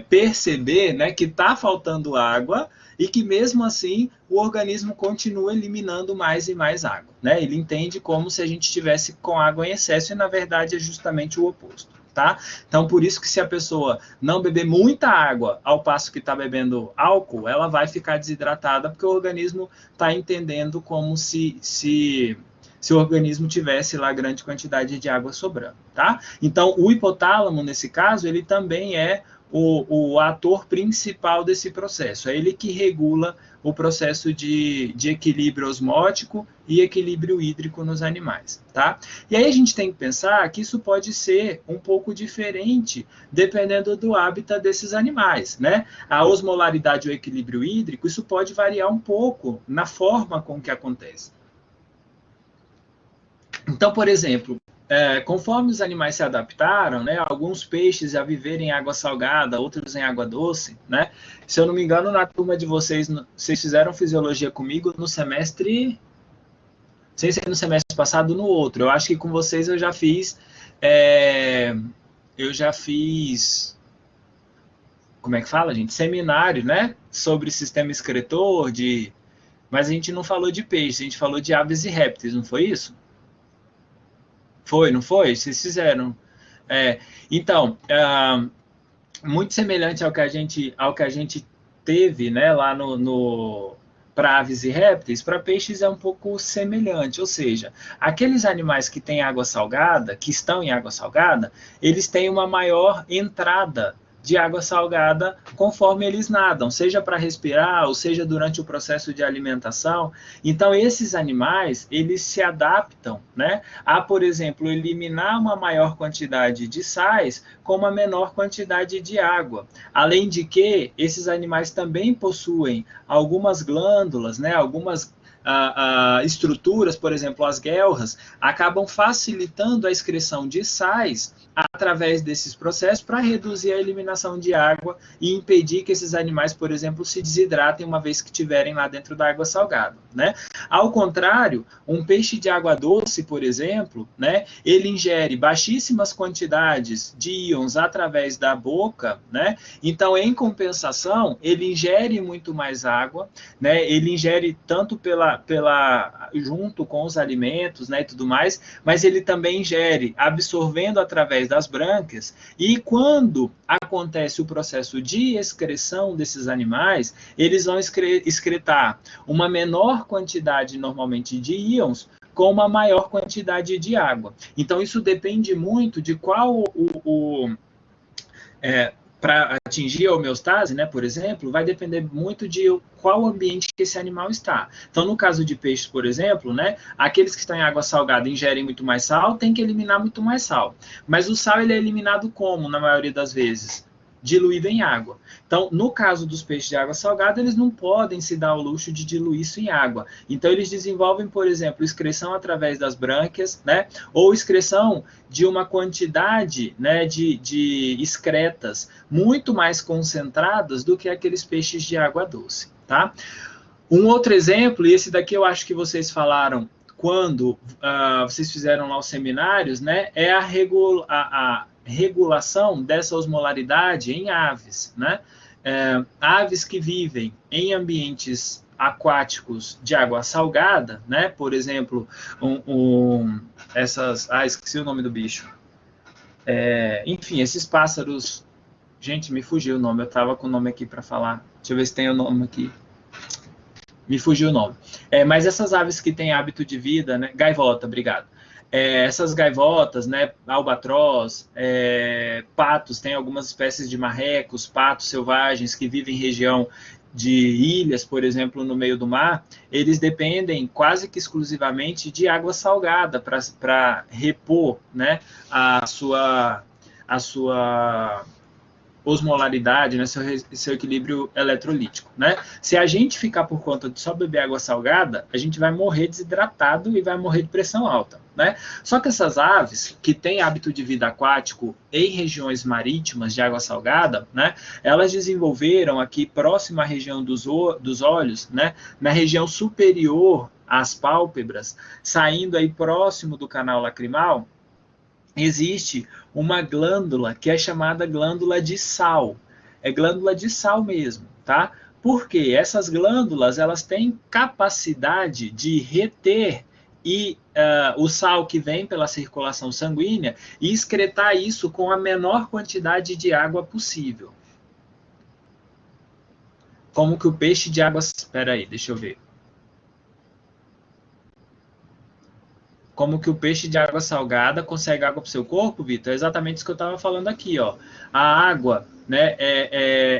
perceber, né, que está faltando água e que mesmo assim o organismo continua eliminando mais e mais água, né? Ele entende como se a gente estivesse com água em excesso e na verdade é justamente o oposto, tá? Então por isso que se a pessoa não beber muita água ao passo que está bebendo álcool, ela vai ficar desidratada porque o organismo está entendendo como se o organismo tivesse lá grande quantidade de água sobrando, tá? Então, o hipotálamo, nesse caso, ele também é o ator principal desse processo. É ele que regula o processo de equilíbrio osmótico e equilíbrio hídrico nos animais, tá? E aí a gente tem que pensar que isso pode ser um pouco diferente dependendo do hábitat desses animais, né? A osmolaridade ou equilíbrio hídrico, isso pode variar um pouco na forma com que acontece. Então, por exemplo, conforme os animais se adaptaram, né, alguns peixes já viverem em água salgada, outros em água doce, né? Se eu não me engano, na turma de vocês, vocês fizeram fisiologia comigo no semestre, não sei se é no semestre passado ou no outro. Eu acho que com vocês eu já fiz, como é que fala, gente? Seminário, né? Sobre sistema excretor, mas a gente não falou de peixe, a gente falou de aves e répteis, não foi isso? Foi, não foi? Vocês fizeram. Então, muito semelhante ao que a gente teve, né, lá para aves e répteis, para peixes é um pouco semelhante, ou seja, aqueles animais que têm água salgada, que estão em água salgada, eles têm uma maior entrada de água salgada conforme eles nadam, seja para respirar ou seja durante o processo de alimentação. Então esses animais, eles se adaptam, né, a, por exemplo, eliminar uma maior quantidade de sais com uma menor quantidade de água. Além de que esses animais também possuem algumas glândulas, né, algumas estruturas, por exemplo, as guelras, acabam facilitando a excreção de sais através desses processos para reduzir a eliminação de água e impedir que esses animais, por exemplo, se desidratem uma vez que estiverem lá dentro da água salgada, né? Ao contrário, um peixe de água doce, por exemplo, né, ele ingere baixíssimas quantidades de íons através da boca, né? Então, em compensação, ele ingere muito mais água, né? Ele ingere tanto junto com os alimentos, né, e tudo mais, mas ele também ingere absorvendo através das brânquias, e quando acontece o processo de excreção desses animais, eles vão excretar uma menor quantidade normalmente de íons com uma maior quantidade de água. Então isso depende muito de qual para atingir a homeostase, né, por exemplo, vai depender muito de qual ambiente que esse animal está. Então, no caso de peixes, por exemplo, né, aqueles que estão em água salgada ingerem muito mais sal, tem que eliminar muito mais sal. Mas o sal ele é eliminado como, na maioria das vezes? Diluído em água. Então, no caso dos peixes de água salgada, eles não podem se dar ao luxo de diluir isso em água. Então, eles desenvolvem, por exemplo, excreção através das brânquias, né? Ou excreção de uma quantidade, né, de excretas muito mais concentradas do que aqueles peixes de água doce, tá? Um outro exemplo, e esse daqui eu acho que vocês falaram quando vocês fizeram lá os seminários, né? É a regulação dessa osmolaridade em aves, né? Aves que vivem em ambientes aquáticos de água salgada, né? Por exemplo, esqueci o nome do bicho. Enfim, esses pássaros. Gente, me fugiu o nome. Eu estava com o nome aqui para falar. Deixa eu ver se tem o nome aqui. Me fugiu o nome. Mas essas aves que têm hábito de vida, né? Gaivota, obrigado. Essas gaivotas, né, albatroz, patos, tem algumas espécies de marrecos, patos selvagens que vivem em região de ilhas, por exemplo, no meio do mar, eles dependem quase que exclusivamente de água salgada para repor, né, a sua osmolaridade, né, seu equilíbrio eletrolítico, né? Se a gente ficar por conta de só beber água salgada, a gente vai morrer desidratado e vai morrer de pressão alta, né? Só que essas aves que têm hábito de vida aquático em regiões marítimas de água salgada, né, elas desenvolveram aqui próximo à região dos olhos, né, na região superior às pálpebras, saindo aí próximo do canal lacrimal, existe uma glândula que é chamada glândula de sal. É glândula de sal mesmo, tá? Porque essas glândulas, elas têm capacidade de reter o sal que vem pela circulação sanguínea e excretar isso com a menor quantidade de água possível. Como que o peixe de água... Espera aí, deixa eu ver. Como que o peixe de água salgada consegue água para o seu corpo, Vitor? É exatamente isso que eu estava falando aqui, ó. A água, né,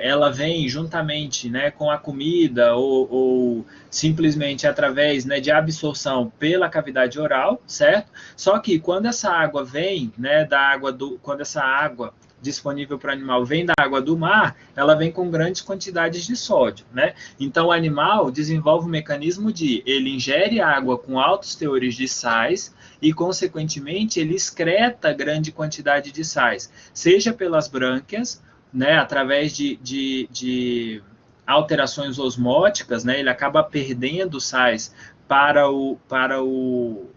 ela vem juntamente, né, com a comida ou simplesmente através, né, de absorção pela cavidade oral, certo? Só que quando essa água vem, né, quando essa água disponível para o animal vem da água do mar, ela vem com grandes quantidades de sódio, né? Então o animal desenvolve um mecanismo de ele ingere água com altos teores de sais e, consequentemente, ele excreta grande quantidade de sais, seja pelas brânquias, né, através de alterações osmóticas, né, ele acaba perdendo sais para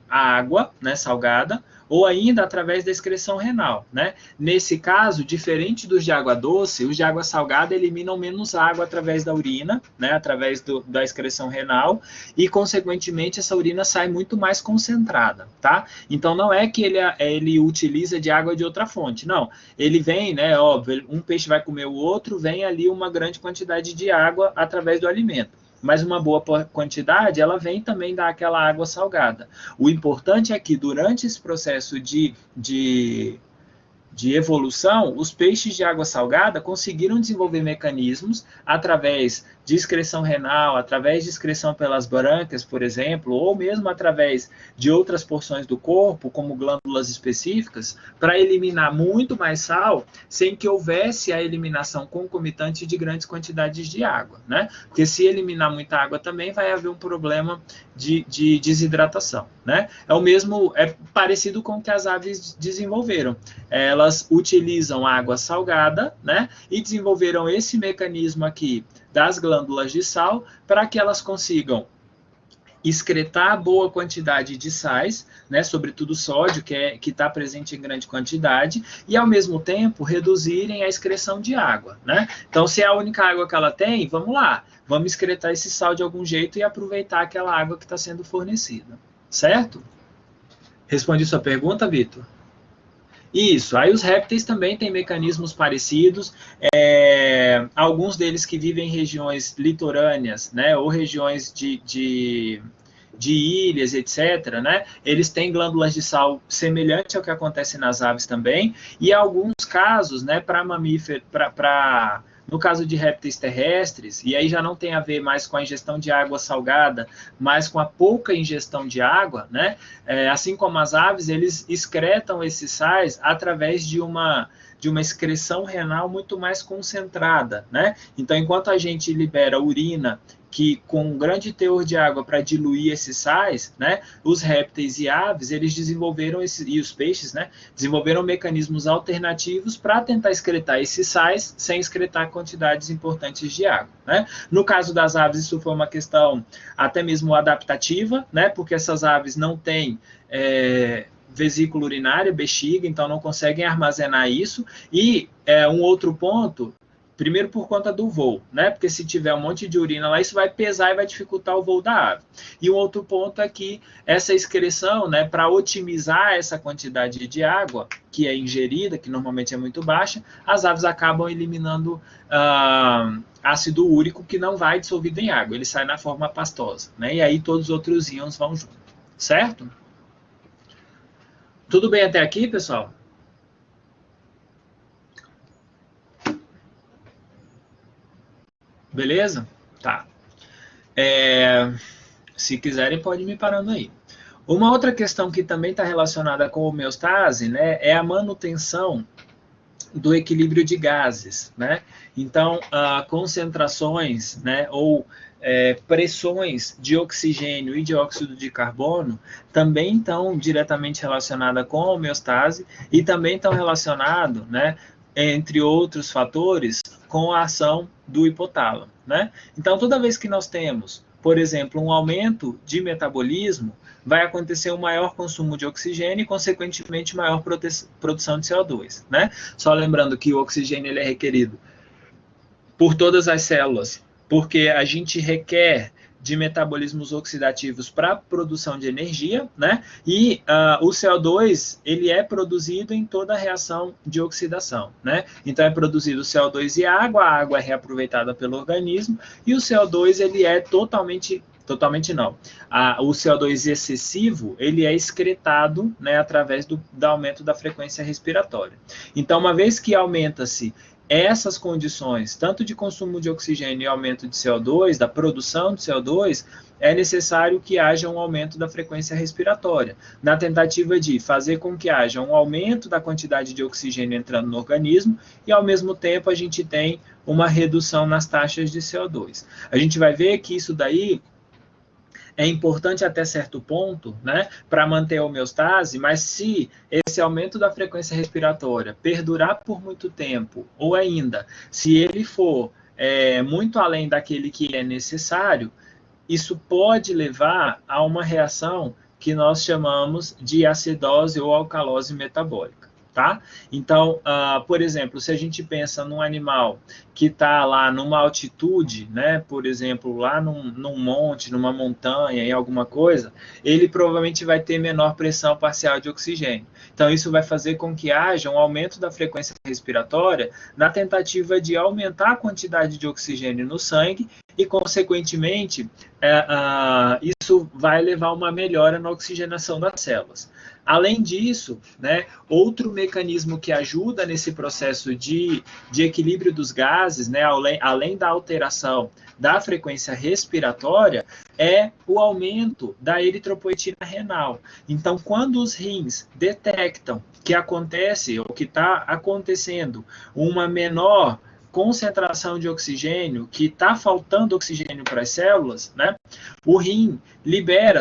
a água, né, salgada, ou ainda através da excreção renal, né? Nesse caso, diferente dos de água doce, os de água salgada eliminam menos água através da urina, né? Através da excreção renal, e, consequentemente, essa urina sai muito mais concentrada, tá? Então, não é que ele utiliza de água de outra fonte, não. Ele vem, né? Óbvio, um peixe vai comer o outro, vem ali uma grande quantidade de água através do alimento. Mas uma boa quantidade, ela vem também daquela água salgada. O importante é que durante esse processo de evolução, os peixes de água salgada conseguiram desenvolver mecanismos através de excreção renal, através de excreção pelas brânquias, por exemplo, ou mesmo através de outras porções do corpo, como glândulas específicas, para eliminar muito mais sal, sem que houvesse a eliminação concomitante de grandes quantidades de água, né? Porque se eliminar muita água também vai haver um problema de desidratação, né? É parecido com o que as aves desenvolveram. Elas utilizam água salgada, né? E desenvolveram esse mecanismo aqui das glândulas de sal para que elas consigam excretar boa quantidade de sais, né, sobretudo sódio, que está presente em grande quantidade, e ao mesmo tempo reduzirem a excreção de água, né? Então, se é a única água que ela tem, vamos lá, vamos excretar esse sal de algum jeito e aproveitar aquela água que está sendo fornecida, certo? Respondi sua pergunta, Vitor? Isso, aí os répteis também têm mecanismos parecidos, alguns deles que vivem em regiões litorâneas, né, ou regiões de ilhas, etc., né, eles têm glândulas de sal semelhante ao que acontece nas aves também, e em alguns casos, né, para mamífero, no caso de répteis terrestres, e aí já não tem a ver mais com a ingestão de água salgada, mas com a pouca ingestão de água, né? Assim como as aves, eles excretam esses sais através de uma excreção renal muito mais concentrada, né? Então, enquanto a gente libera urina com um grande teor de água para diluir esses sais, né, os répteis e aves, eles desenvolveram e os peixes, né, desenvolveram mecanismos alternativos para tentar excretar esses sais sem excretar quantidades importantes de água, né? No caso das aves, isso foi uma questão até mesmo adaptativa, né, porque essas aves não têm vesícula urinária, bexiga, então não conseguem armazenar isso. E um outro ponto, primeiro por conta do voo, né? Porque se tiver um monte de urina lá, isso vai pesar e vai dificultar o voo da ave. E um outro ponto é que essa excreção, né, para otimizar essa quantidade de água que é ingerida, que normalmente é muito baixa, as aves acabam eliminando ácido úrico que não vai dissolvido em água, ele sai na forma pastosa, né? E aí todos os outros íons vão junto, certo? Tudo bem até aqui, pessoal? Beleza? Tá. Se quiserem, pode ir me parando aí. Uma outra questão que também está relacionada com a homeostase, né, é a manutenção do equilíbrio de gases, né? Então, concentrações, né, ou pressões de oxigênio e dióxido de carbono também estão diretamente relacionadas com a homeostase e também estão relacionados, né, entre outros fatores, com a ação do hipotálamo, né? Então, toda vez que nós temos, por exemplo, um aumento de metabolismo, vai acontecer um maior consumo de oxigênio e, consequentemente, maior produção de CO2, né? Só lembrando que o oxigênio ele é requerido por todas as células, porque a gente requer de metabolismos oxidativos para produção de energia, né? E o CO2 ele é produzido em toda a reação de oxidação, né? Então é produzido CO2 e a água é reaproveitada pelo organismo e o CO2 ele é totalmente não. O CO2 excessivo ele é excretado, né, através do aumento da frequência respiratória. Então, uma vez que aumenta-se essas condições, tanto de consumo de oxigênio e aumento de CO2, da produção de CO2, é necessário que haja um aumento da frequência respiratória, na tentativa de fazer com que haja um aumento da quantidade de oxigênio entrando no organismo e, ao mesmo tempo, a gente tem uma redução nas taxas de CO2. A gente vai ver que isso daí é importante até certo ponto, né, para manter a homeostase, mas se esse aumento da frequência respiratória perdurar por muito tempo, ou ainda, se ele for muito além daquele que é necessário, isso pode levar a uma reação que nós chamamos de acidose ou alcalose metabólica. Tá? Então, por exemplo, se a gente pensa num animal que está lá numa altitude, né, por exemplo, lá num monte, numa montanha, em alguma coisa, ele provavelmente vai ter menor pressão parcial de oxigênio. Então, isso vai fazer com que haja um aumento da frequência respiratória na tentativa de aumentar a quantidade de oxigênio no sangue e, consequentemente, isso vai levar a uma melhora na oxigenação das células. Além disso, né, outro mecanismo que ajuda nesse processo de equilíbrio dos gases, né, além da alteração da frequência respiratória, é o aumento da eritropoetina renal. Então, quando os rins detectam que acontece ou que está acontecendo uma menor concentração de oxigênio, que está faltando oxigênio para as células, né? O rim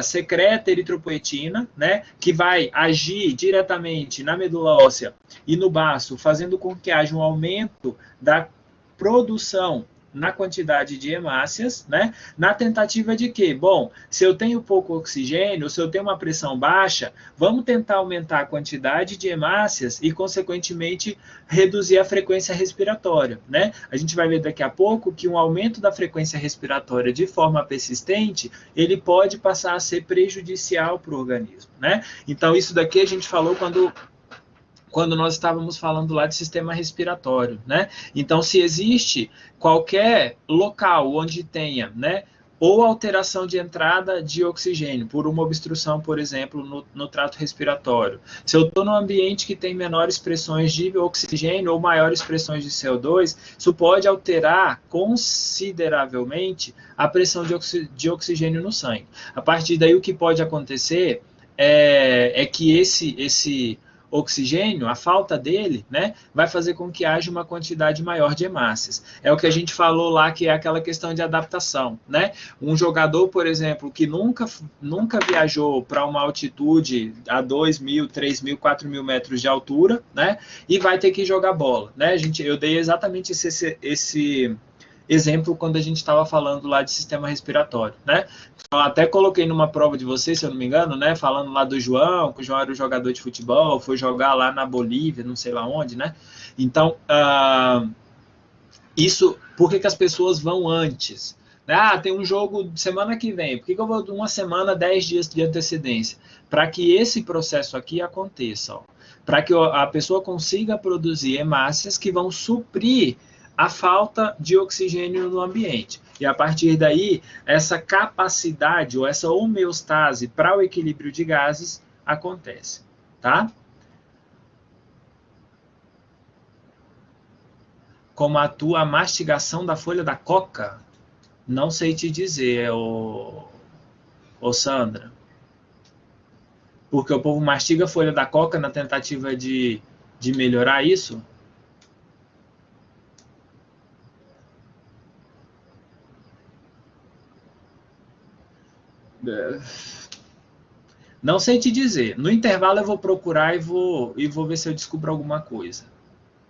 secreta eritropoetina, né? Que vai agir diretamente na medula óssea e no baço, fazendo com que haja um aumento da produção na quantidade de hemácias, né? Na tentativa de que, bom, se eu tenho pouco oxigênio, se eu tenho uma pressão baixa, vamos tentar aumentar a quantidade de hemácias e, consequentemente, reduzir a frequência respiratória, né? A gente vai ver daqui a pouco que um aumento da frequência respiratória de forma persistente, ele pode passar a ser prejudicial para o organismo, né? Então, isso daqui a gente falou quando nós estávamos falando lá de sistema respiratório, né? Então, se existe qualquer local onde tenha, né, ou alteração de entrada de oxigênio por uma obstrução, por exemplo, no trato respiratório, se eu estou num ambiente que tem menores pressões de oxigênio ou maiores pressões de CO2, isso pode alterar consideravelmente a pressão de oxigênio no sangue. A partir daí, o que pode acontecer é que esse oxigênio, a falta dele, né, vai fazer com que haja uma quantidade maior de hemácias. É o que a gente falou lá, que é aquela questão de adaptação, né? Um jogador, por exemplo, que nunca viajou para uma altitude a 2.000, 3.000, 4.000 metros de altura, né, e vai ter que jogar bola, né? Eu dei exatamente esse exemplo quando a gente estava falando lá de sistema respiratório, né? Eu até coloquei numa prova de vocês, se eu não me engano, né? Falando lá do João, que o João era um jogador de futebol, foi jogar lá na Bolívia, não sei lá onde, né? Então, por que as pessoas vão antes? Tem um jogo semana que vem, por que eu vou de uma semana, 10 dias de antecedência? Para que esse processo aqui aconteça, para que a pessoa consiga produzir hemácias que vão suprir a falta de oxigênio no ambiente. E a partir daí, essa capacidade ou essa homeostase para o equilíbrio de gases acontece, tá? Como atua a mastigação da folha da coca? Não sei te dizer, ô Sandra. Porque o povo mastiga a folha da coca na tentativa de melhorar isso? Não sei te dizer. No intervalo eu vou procurar e vou ver se eu descubro alguma coisa.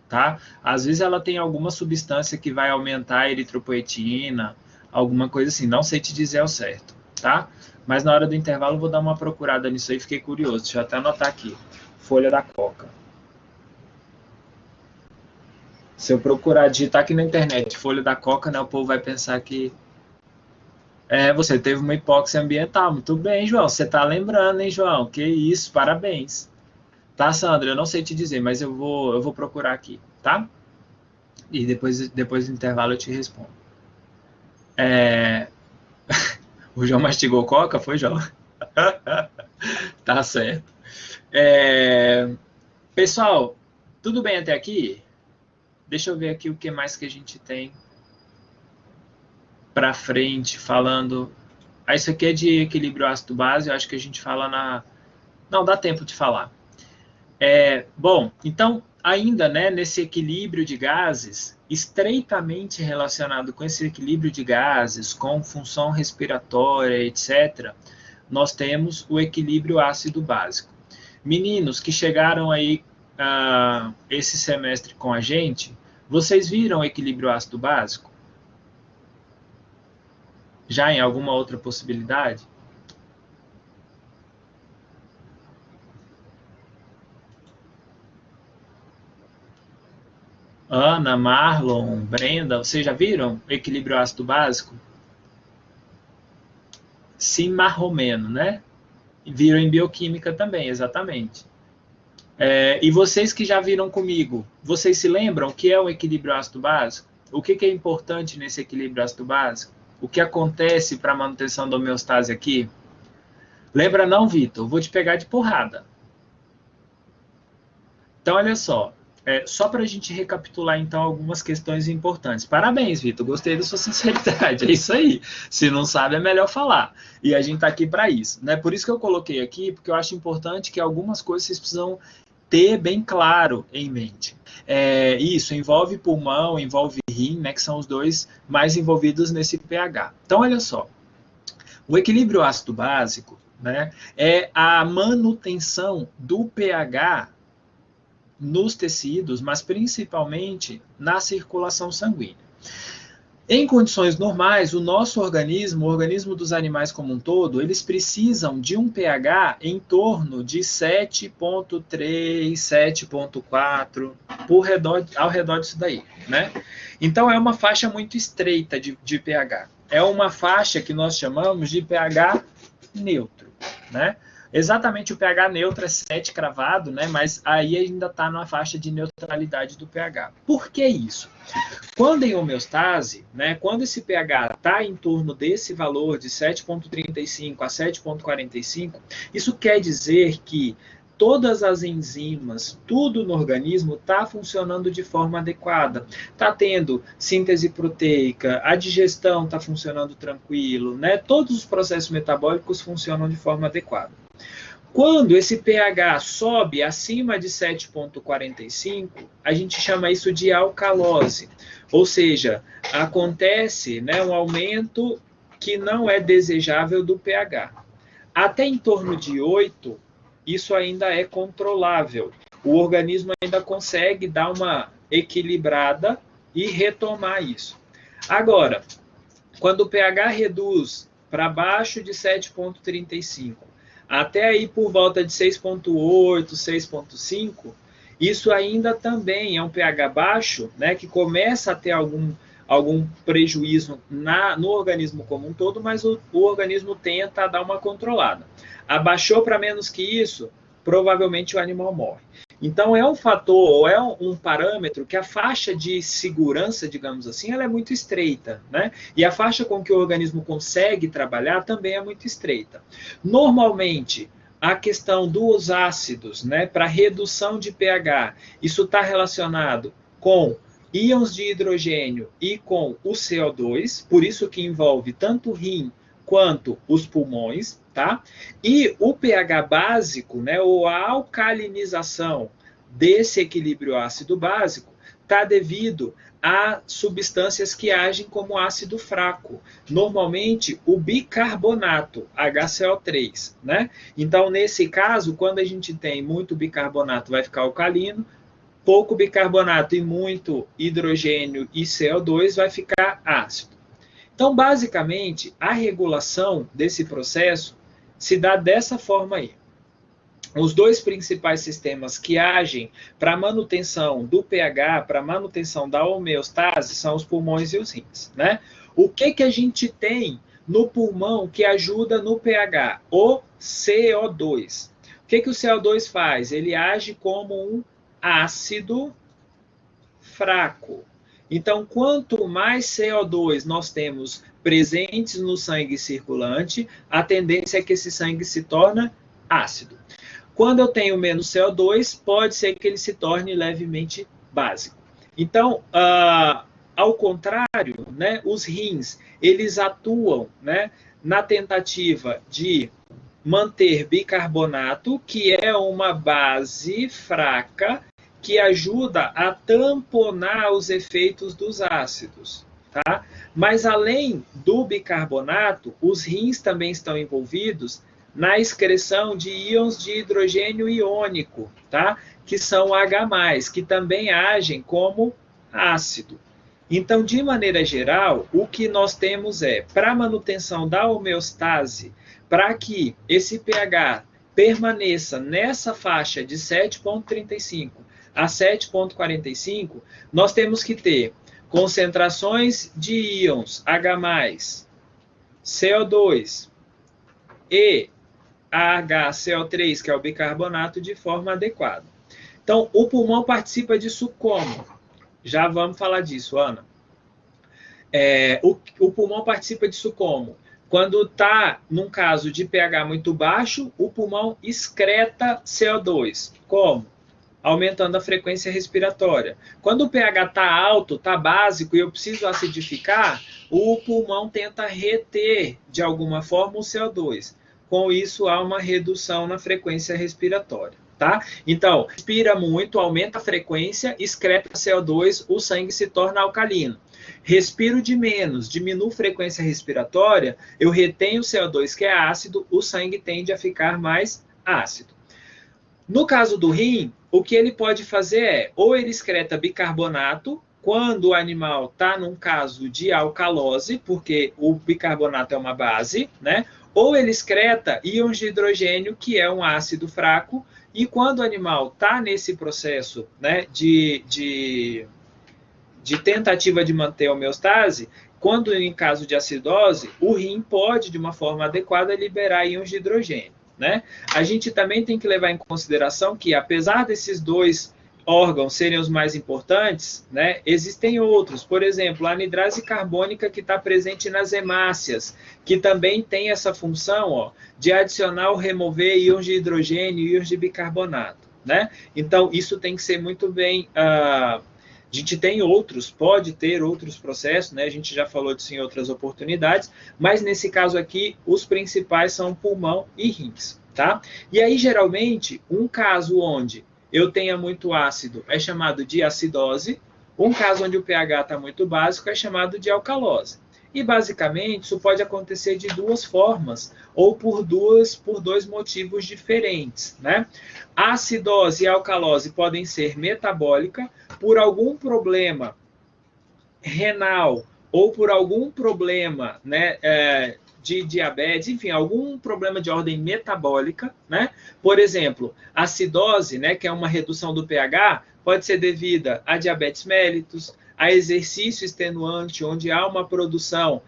Tá? Às vezes ela tem alguma substância que vai aumentar a eritropoetina, alguma coisa assim. Não sei te dizer ao certo. Tá? Mas na hora do intervalo eu vou dar uma procurada nisso aí. Fiquei curioso. Deixa eu até anotar aqui. Folha da coca. Se eu procurar digitar aqui na internet folha da coca, né, o povo vai pensar que você teve uma hipóxia ambiental. Muito bem, João. Você está lembrando, hein, João? Que isso, parabéns. Tá, Sandra? Eu não sei te dizer, mas eu vou procurar aqui, tá? E depois do intervalo eu te respondo. O João mastigou coca? Foi, João? Tá certo. Pessoal, tudo bem até aqui? Deixa eu ver aqui o que mais que a gente tem para frente, falando... isso aqui é de equilíbrio ácido-base, eu acho que a gente fala na... Não, dá tempo de falar. Bom, então, ainda nesse equilíbrio de gases, estreitamente relacionado com esse equilíbrio de gases, com função respiratória, etc., nós temos o equilíbrio ácido-básico. Meninos que chegaram aí esse semestre com a gente, vocês viram o equilíbrio ácido-básico? Já em alguma outra possibilidade? Ana, Marlon, Brenda, vocês já viram equilíbrio ácido básico? Sim, marromeno, né? Viram em bioquímica também, exatamente. E vocês que já viram comigo, vocês se lembram o que é o equilíbrio ácido básico? O que é importante nesse equilíbrio ácido básico? O que acontece para a manutenção da homeostase aqui? Lembra não, Vitor? Vou te pegar de porrada. Então, olha só. Só para a gente recapitular, então, algumas questões importantes. Parabéns, Vitor. Gostei da sua sinceridade. É isso aí. Se não sabe, é melhor falar. E a gente está aqui para isso. Né? Por isso que eu coloquei aqui, porque eu acho importante que algumas coisas vocês precisam ter bem claro em mente. Isso envolve pulmão, envolve rim, né, que são os dois mais envolvidos nesse pH. Então, olha só. O equilíbrio ácido básico, né, é a manutenção do pH nos tecidos, mas principalmente na circulação sanguínea. Em condições normais, o nosso organismo, o organismo dos animais como um todo, eles precisam de um pH em torno de 7,3, 7,4 ao redor disso daí, né? Então é uma faixa muito estreita de pH. É uma faixa que nós chamamos de pH neutro, né? Exatamente o pH neutro é 7 cravado, né? Mas aí ainda está numa faixa de neutralidade do pH. Por que isso? Quando em homeostase, né, quando esse pH está em torno desse valor de 7,35 a 7,45, isso quer dizer que todas as enzimas, tudo no organismo está funcionando de forma adequada. Está tendo síntese proteica, a digestão está funcionando tranquilo, né? Todos os processos metabólicos funcionam de forma adequada. Quando esse pH sobe acima de 7,45, a gente chama isso de alcalose. Ou seja, acontece, né, um aumento que não é desejável do pH. Até em torno de 8, isso ainda é controlável. O organismo ainda consegue dar uma equilibrada e retomar isso. Agora, quando o pH reduz para baixo de 7,35, até aí por volta de 6,8, 6,5, isso ainda também é um pH baixo, né, que começa a ter algum prejuízo no organismo como um todo, mas o organismo tenta dar uma controlada. Abaixou para menos que isso, provavelmente o animal morre. Então é um fator, ou é um parâmetro que a faixa de segurança, digamos assim, ela é muito estreita, né? E a faixa com que o organismo consegue trabalhar também é muito estreita. Normalmente, a questão dos ácidos, né, para redução de pH, isso está relacionado com íons de hidrogênio e com o CO2, por isso que envolve tanto o rim quanto os pulmões, tá? E o pH básico, né, ou a alcalinização desse equilíbrio ácido básico, está devido a substâncias que agem como ácido fraco. Normalmente, o bicarbonato, HCO3, né? Então, nesse caso, quando a gente tem muito bicarbonato, vai ficar alcalino, pouco bicarbonato e muito hidrogênio e CO2 vai ficar ácido. Então, basicamente, a regulação desse processo se dá dessa forma aí. Os dois principais sistemas que agem para a manutenção do pH, para a manutenção da homeostase, são os pulmões e os rins, né? O que a gente tem no pulmão que ajuda no pH? O CO2. O que o CO2 faz? Ele age como um ácido fraco. Então, quanto mais CO2 nós temos presentes no sangue circulante, a tendência é que esse sangue se torne ácido. Quando eu tenho menos CO2, pode ser que ele se torne levemente básico. Então, ao contrário, né, os rins, eles atuam, né, na tentativa de manter bicarbonato, que é uma base fraca, que ajuda a tamponar os efeitos dos ácidos. Tá? Mas além do bicarbonato, os rins também estão envolvidos na excreção de íons de hidrogênio iônico, tá? Que são H+, que também agem como ácido. Então, de maneira geral, o que nós temos é, para a manutenção da homeostase, para que esse pH permaneça nessa faixa de 7,35 a 7,45, nós temos que ter concentrações de íons H+, CO2 e HCO3, que é o bicarbonato, de forma adequada. Então, o pulmão participa disso como? Já vamos falar disso, Ana. O pulmão participa disso como? Quando está num caso de pH muito baixo, o pulmão excreta CO2. Como? Aumentando a frequência respiratória. Quando o pH está alto, está básico e eu preciso acidificar, o pulmão tenta reter de alguma forma o CO2. Com isso, há uma redução na frequência respiratória. Tá? Então, respira muito, aumenta a frequência, excreta CO2, o sangue se torna alcalino. Respiro de menos, diminuo a frequência respiratória, eu retenho o CO2, que é ácido, o sangue tende a ficar mais ácido. No caso do rim, o que ele pode fazer é, ou ele excreta bicarbonato, quando o animal está num caso de alcalose, porque o bicarbonato é uma base, né? Ou ele excreta íons de hidrogênio, que é um ácido fraco, e quando o animal está nesse processo, né, de tentativa de manter a homeostase, quando em caso de acidose, o rim pode, de uma forma adequada, liberar íons de hidrogênio. Né? A gente também tem que levar em consideração que, apesar desses dois órgãos serem os mais importantes, né, existem outros. Por exemplo, a anidrase carbônica, que está presente nas hemácias, que também tem essa função, ó, de adicionar ou remover íons de hidrogênio e íons de bicarbonato. Né? Então, isso tem que ser muito bem... a gente tem outros, pode ter outros processos, né? A gente já falou disso em outras oportunidades, mas nesse caso aqui, os principais são pulmão e rins, tá? E aí, geralmente, um caso onde eu tenha muito ácido é chamado de acidose, um caso onde o pH está muito básico é chamado de alcalose. E, basicamente, isso pode acontecer de duas formas, ou por dois motivos diferentes, né? A acidose e a alcalose podem ser metabólica, por algum problema renal ou por algum problema, né, de diabetes, enfim, algum problema de ordem metabólica, né? Por exemplo, a acidose, né, que é uma redução do pH, pode ser devida a diabetes mellitus, a exercício extenuante, onde há uma produção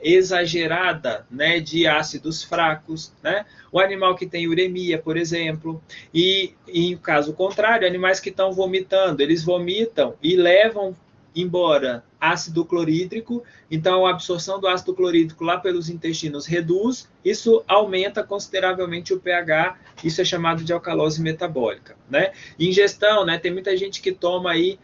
exagerada, né, de ácidos fracos, né? O animal que tem uremia, por exemplo, e em caso contrário, animais que estão vomitando, eles vomitam e levam embora ácido clorídrico, então a absorção do ácido clorídrico lá pelos intestinos reduz, isso aumenta consideravelmente o pH, isso é chamado de alcalose metabólica, né? Ingestão, né? Tem muita gente que toma aí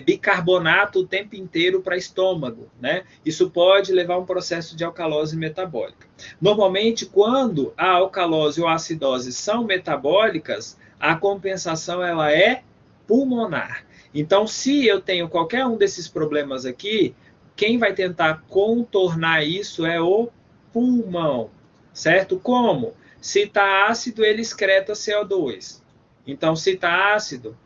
bicarbonato o tempo inteiro para estômago, né? Isso pode levar a um processo de alcalose metabólica. Normalmente, quando a alcalose ou a acidose são metabólicas, a compensação ela é pulmonar. Então, se eu tenho qualquer um desses problemas aqui, quem vai tentar contornar isso é o pulmão, certo? Como? Se está ácido, ele excreta CO2. Então, se está ácido,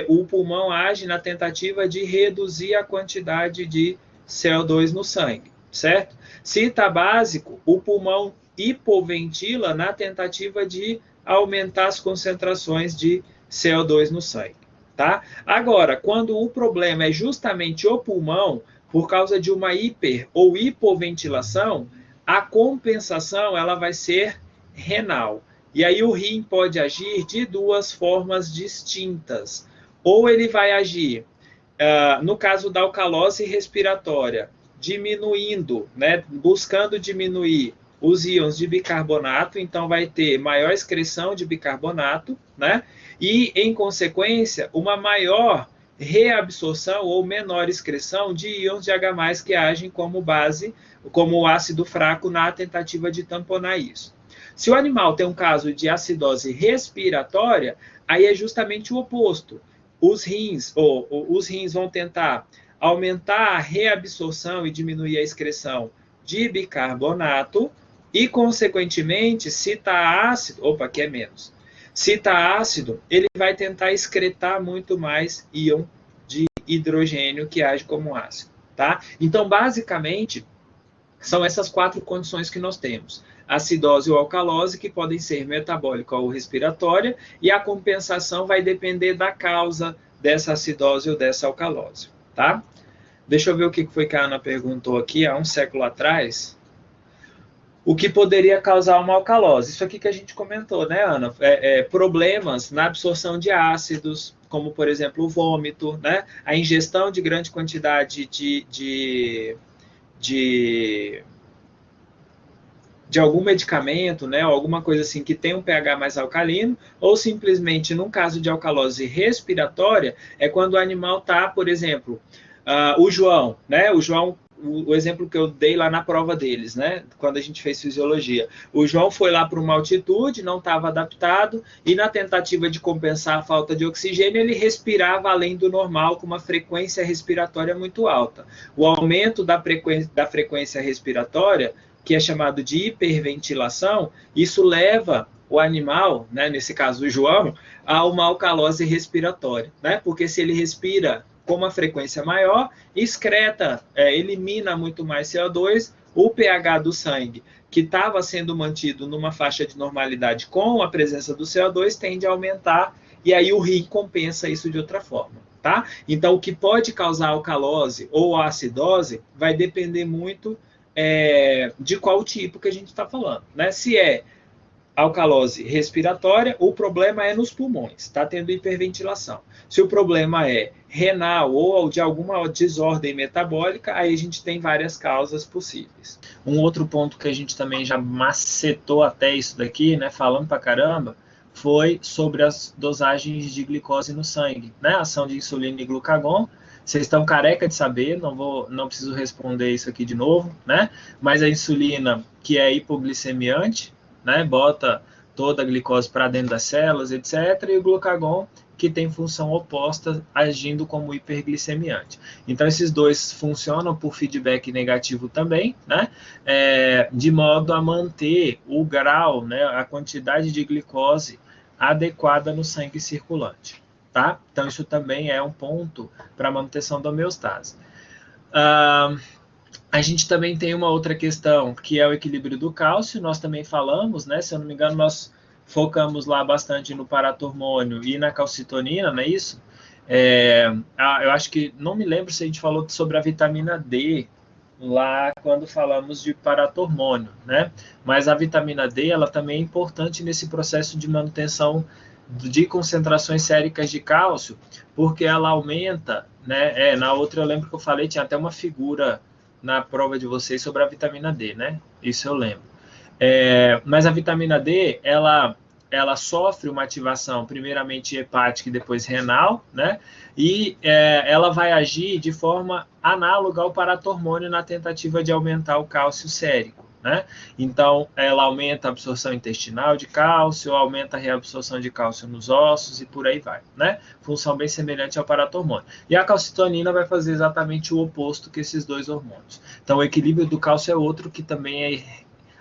o pulmão age na tentativa de reduzir a quantidade de CO2 no sangue, certo? Se está básico, o pulmão hipoventila na tentativa de aumentar as concentrações de CO2 no sangue, tá? Agora, quando o problema é justamente o pulmão, por causa de uma hiper ou hipoventilação, a compensação ela vai ser renal. E aí o rim pode agir de duas formas distintas. Ou ele vai agir, no caso da alcalose respiratória, diminuindo, né, buscando diminuir os íons de bicarbonato, então vai ter maior excreção de bicarbonato, né? E, em consequência, uma maior reabsorção ou menor excreção de íons de H+, que agem como base, como ácido fraco na tentativa de tamponar isso. Se o animal tem um caso de acidose respiratória, aí é justamente o oposto. Os rins vão tentar aumentar a reabsorção e diminuir a excreção de bicarbonato e, consequentemente, se está ácido, aqui é menos. Se está ácido, ele vai tentar excretar muito mais íon de hidrogênio que age como ácido, tá? Então, basicamente, são essas 4 condições que nós temos. Acidose ou alcalose, que podem ser metabólica ou respiratória, e a compensação vai depender da causa dessa acidose ou dessa alcalose, tá? Deixa eu ver o que foi que a Ana perguntou aqui há um século atrás. O que poderia causar uma alcalose? Isso aqui que a gente comentou, né, Ana? Problemas na absorção de ácidos, como, por exemplo, o vômito, né? A ingestão de grande quantidade de algum medicamento, né, ou alguma coisa assim que tem um pH mais alcalino, ou simplesmente, num caso de alcalose respiratória, é quando o animal está, por exemplo, o João, né, o exemplo que eu dei lá na prova deles, né, quando a gente fez fisiologia. O João foi lá para uma altitude, não estava adaptado, e na tentativa de compensar a falta de oxigênio, ele respirava além do normal, com uma frequência respiratória muito alta. O aumento da frequência respiratória, que é chamado de hiperventilação, isso leva o animal, né, nesse caso o João, a uma alcalose respiratória, né, porque se ele respira com uma frequência maior, excreta, elimina muito mais CO2, o pH do sangue, que estava sendo mantido numa faixa de normalidade com a presença do CO2, tende a aumentar, e aí o rim compensa isso de outra forma, tá? Então, o que pode causar alcalose ou acidose vai depender muito de qual tipo que a gente está falando, né? Se é alcalose respiratória, o problema é nos pulmões, está tendo hiperventilação. Se o problema é renal ou de alguma desordem metabólica, aí a gente tem várias causas possíveis. Um outro ponto que a gente também já macetou até isso daqui, né, falando pra caramba, foi sobre as dosagens de glicose no sangue, né, ação de insulina e glucagon. Vocês estão careca de saber, não preciso responder isso aqui de novo, né? Mas a insulina, que é hipoglicemiante, né? Bota toda a glicose para dentro das células, etc. E o glucagon, que tem função oposta, agindo como hiperglicemiante. Então, esses dois funcionam por feedback negativo também, né? De modo a manter o grau, né? A quantidade de glicose adequada no sangue circulante. Tá? Então, isso também é um ponto para a manutenção da homeostase. A gente também tem uma outra questão, que é o equilíbrio do cálcio. Nós também falamos, né? Se eu não me engano, nós focamos lá bastante no paratormônio e na calcitonina, não é isso? Eu acho que, não me lembro se a gente falou sobre a vitamina D, lá quando falamos de paratormônio, né? Mas a vitamina D, ela também é importante nesse processo de manutenção de concentrações séricas de cálcio, porque ela aumenta, né? Na outra eu lembro que eu falei, tinha até uma figura na prova de vocês sobre a vitamina D, né? Isso eu lembro. Mas a vitamina D, ela sofre uma ativação primeiramente hepática e depois renal, né? E ela vai agir de forma análoga ao paratormônio na tentativa de aumentar o cálcio sérico, né? Então, ela aumenta a absorção intestinal de cálcio, aumenta a reabsorção de cálcio nos ossos e por aí vai, né? Função bem semelhante ao paratormônio. E a calcitonina vai fazer exatamente o oposto que esses dois hormônios. Então, o equilíbrio do cálcio é outro que também é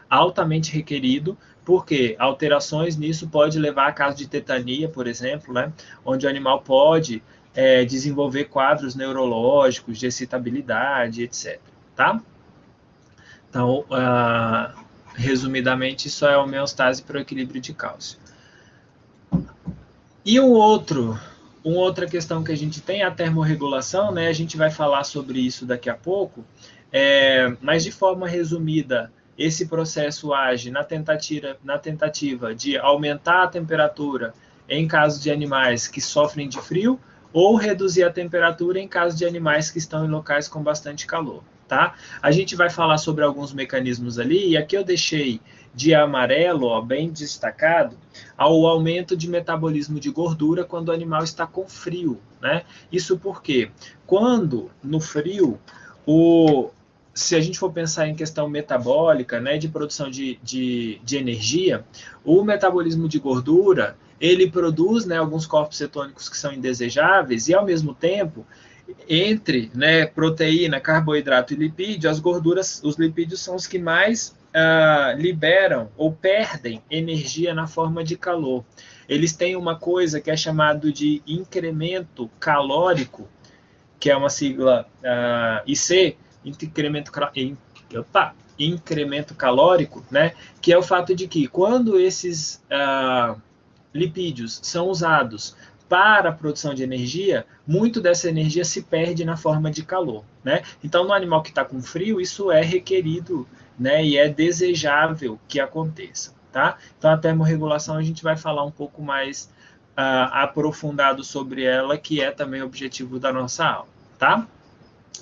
altamente requerido, porque alterações nisso pode levar a caso de tetania, por exemplo, né? Onde o animal pode desenvolver quadros neurológicos, de excitabilidade, etc. Tá? Então, resumidamente, isso é a homeostase para o equilíbrio de cálcio. E outra questão que a gente tem é a termorregulação, né? A gente vai falar sobre isso daqui a pouco, mas de forma resumida, esse processo age na tentativa de aumentar a temperatura em caso de animais que sofrem de frio ou reduzir a temperatura em caso de animais que estão em locais com bastante calor. Tá? A gente vai falar sobre alguns mecanismos ali, e aqui eu deixei de amarelo, ó, bem destacado, ao aumento de metabolismo de gordura quando o animal está com frio, né? Isso porque quando no frio, se a gente for pensar em questão metabólica, né, de produção de energia, o metabolismo de gordura, ele produz, né, alguns corpos cetônicos que são indesejáveis e, ao mesmo tempo, entre, né, proteína, carboidrato e lipídio, as gorduras, os lipídios são os que mais liberam ou perdem energia na forma de calor. Eles têm uma coisa que é chamado de incremento calórico, que é uma sigla IC, incremento calórico, né, que é o fato de que quando esses lipídios são usados para a produção de energia, muito dessa energia se perde na forma de calor, né? Então, no animal que está com frio, isso é requerido, né, e é desejável que aconteça, tá? Então, a termorregulação a gente vai falar um pouco mais aprofundado sobre ela, que é também o objetivo da nossa aula, tá?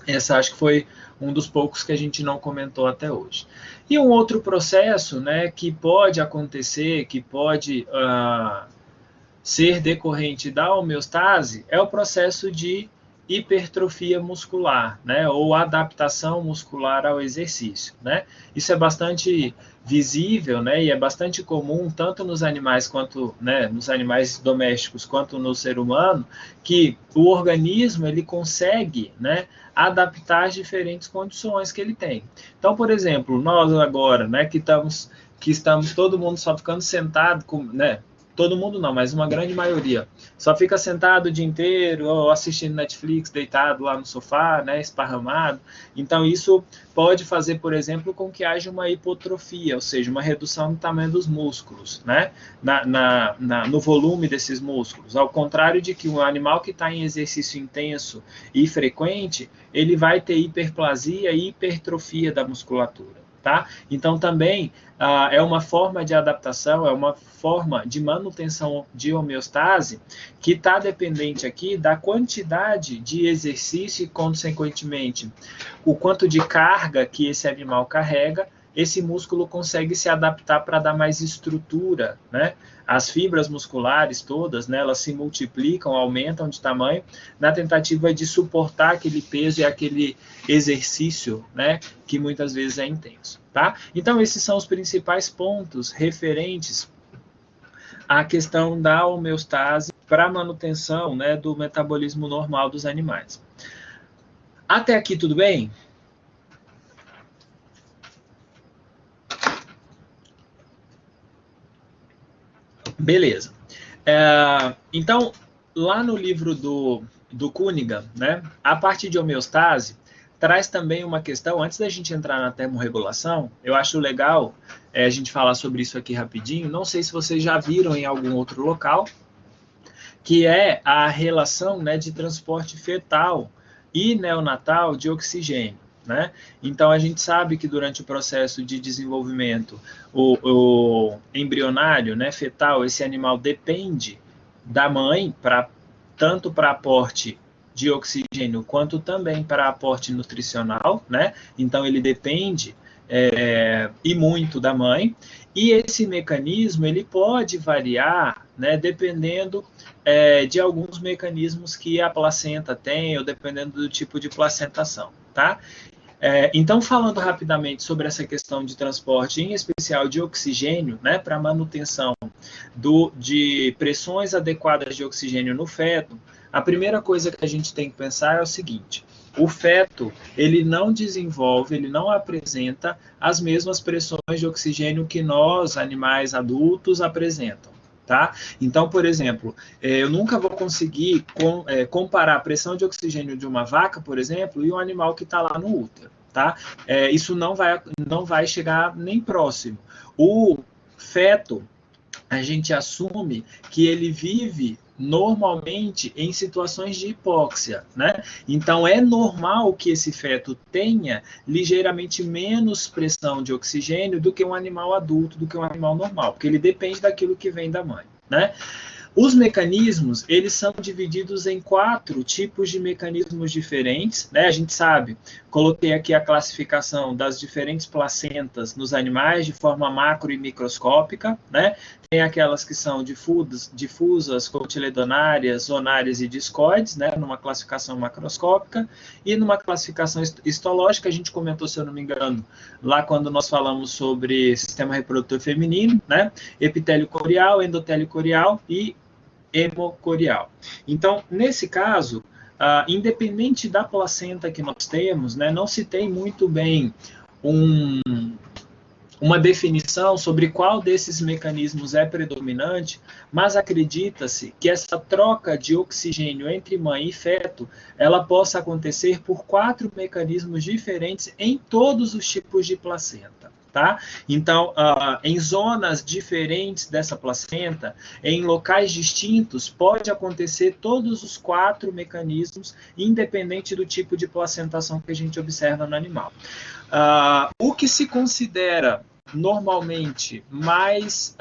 Essa acho que foi um dos poucos que a gente não comentou até hoje. E um outro processo, né, que pode acontecer, que pode ser decorrente da homeostase, é o processo de hipertrofia muscular, né, ou adaptação muscular ao exercício, né? Isso é bastante visível, né, e é bastante comum tanto nos animais quanto, né, nos animais domésticos quanto no ser humano, que o organismo ele consegue, né, adaptar às diferentes condições que ele tem. Então, por exemplo, nós agora, né, que estamos todo mundo só ficando sentado, né? Todo mundo não, mas uma grande maioria só fica sentado o dia inteiro ou assistindo Netflix, deitado lá no sofá, né, esparramado. Então, isso pode fazer, por exemplo, com que haja uma hipotrofia, ou seja, uma redução no tamanho dos músculos, né, no volume desses músculos. Ao contrário de que um animal que está em exercício intenso e frequente, ele vai ter hiperplasia e hipertrofia da musculatura. Tá? Então, também é uma forma de adaptação, é uma forma de manutenção de homeostase que está dependente aqui da quantidade de exercício e, consequentemente, o quanto de carga que esse animal carrega, esse músculo consegue se adaptar para dar mais estrutura, né? As fibras musculares todas, né, elas se multiplicam, aumentam de tamanho, na tentativa de suportar aquele peso e aquele exercício, né, que muitas vezes é intenso, tá? Então, esses são os principais pontos referentes à questão da homeostase para a manutenção, né, do metabolismo normal dos animais. Até aqui tudo bem? Beleza. Então, lá no livro do Cunningham, né, a parte de homeostase traz também uma questão, antes da gente entrar na termorregulação, eu acho legal a gente falar sobre isso aqui rapidinho, não sei se vocês já viram em algum outro local, que é a relação, né, de transporte fetal e neonatal de oxigênio. Né? Então, a gente sabe que durante o processo de desenvolvimento, o embrionário, né, fetal, esse animal depende da mãe, tanto para aporte de oxigênio, quanto também para aporte nutricional. Né? Então, ele depende e muito da mãe. E esse mecanismo ele pode variar, né, dependendo de alguns mecanismos que a placenta tem, ou dependendo do tipo de placentação. Tá? Então, falando rapidamente sobre essa questão de transporte, em especial de oxigênio, né, para manutenção de pressões adequadas de oxigênio no feto, a primeira coisa que a gente tem que pensar é o seguinte: o feto, ele não desenvolve, ele não apresenta as mesmas pressões de oxigênio que nós, animais adultos, apresentam. Tá? Então, por exemplo, eu nunca vou conseguir comparar a pressão de oxigênio de uma vaca, por exemplo, e um animal que está lá no útero. Tá? Isso não vai chegar nem próximo. O feto, a gente assume que ele vive normalmente em situações de hipóxia, né? Então é normal que esse feto tenha ligeiramente menos pressão de oxigênio do que um animal adulto, do que um animal normal, porque ele depende daquilo que vem da mãe, né? Os mecanismos, eles são divididos em 4 tipos de mecanismos diferentes, né? A gente sabe, coloquei aqui a classificação das diferentes placentas nos animais de forma macro e microscópica, né? Tem aquelas que são difusas, cotiledonárias, zonárias e discoides, né? Numa classificação macroscópica, e numa classificação histológica, a gente comentou, se eu não me engano, lá quando nós falamos sobre sistema reprodutor feminino, né? Epitélio corial, endotélio corial e hemocorial. Então, nesse caso, independente da placenta que nós temos, né, não se tem muito bem uma definição sobre qual desses mecanismos é predominante, mas acredita-se que essa troca de oxigênio entre mãe e feto, ela possa acontecer por 4 mecanismos diferentes em todos os tipos de placenta. Tá? Então, em zonas diferentes dessa placenta, em locais distintos, pode acontecer todos os 4 mecanismos, independente do tipo de placentação que a gente observa no animal. O que se considera normalmente mais,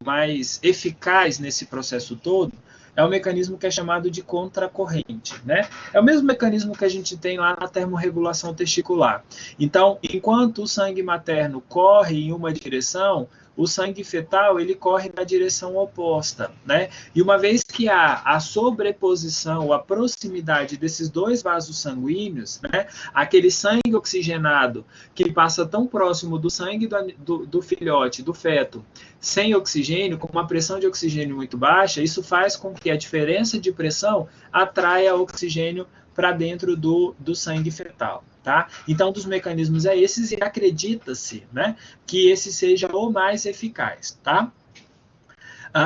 mais eficaz nesse processo todo, é o mecanismo que é chamado de contracorrente, né? É o mesmo mecanismo que a gente tem lá na termorregulação testicular. Então, enquanto o sangue materno corre em uma direção, o sangue fetal ele corre na direção oposta, né? E uma vez que há a sobreposição, a proximidade desses 2 vasos sanguíneos, né? Aquele sangue oxigenado que passa tão próximo do sangue do filhote, do feto, sem oxigênio, com uma pressão de oxigênio muito baixa, isso faz com que a diferença de pressão atraia oxigênio para dentro do sangue fetal. Tá? Então, dos mecanismos é esses, e acredita-se, né, que esse seja o mais eficaz. Tá?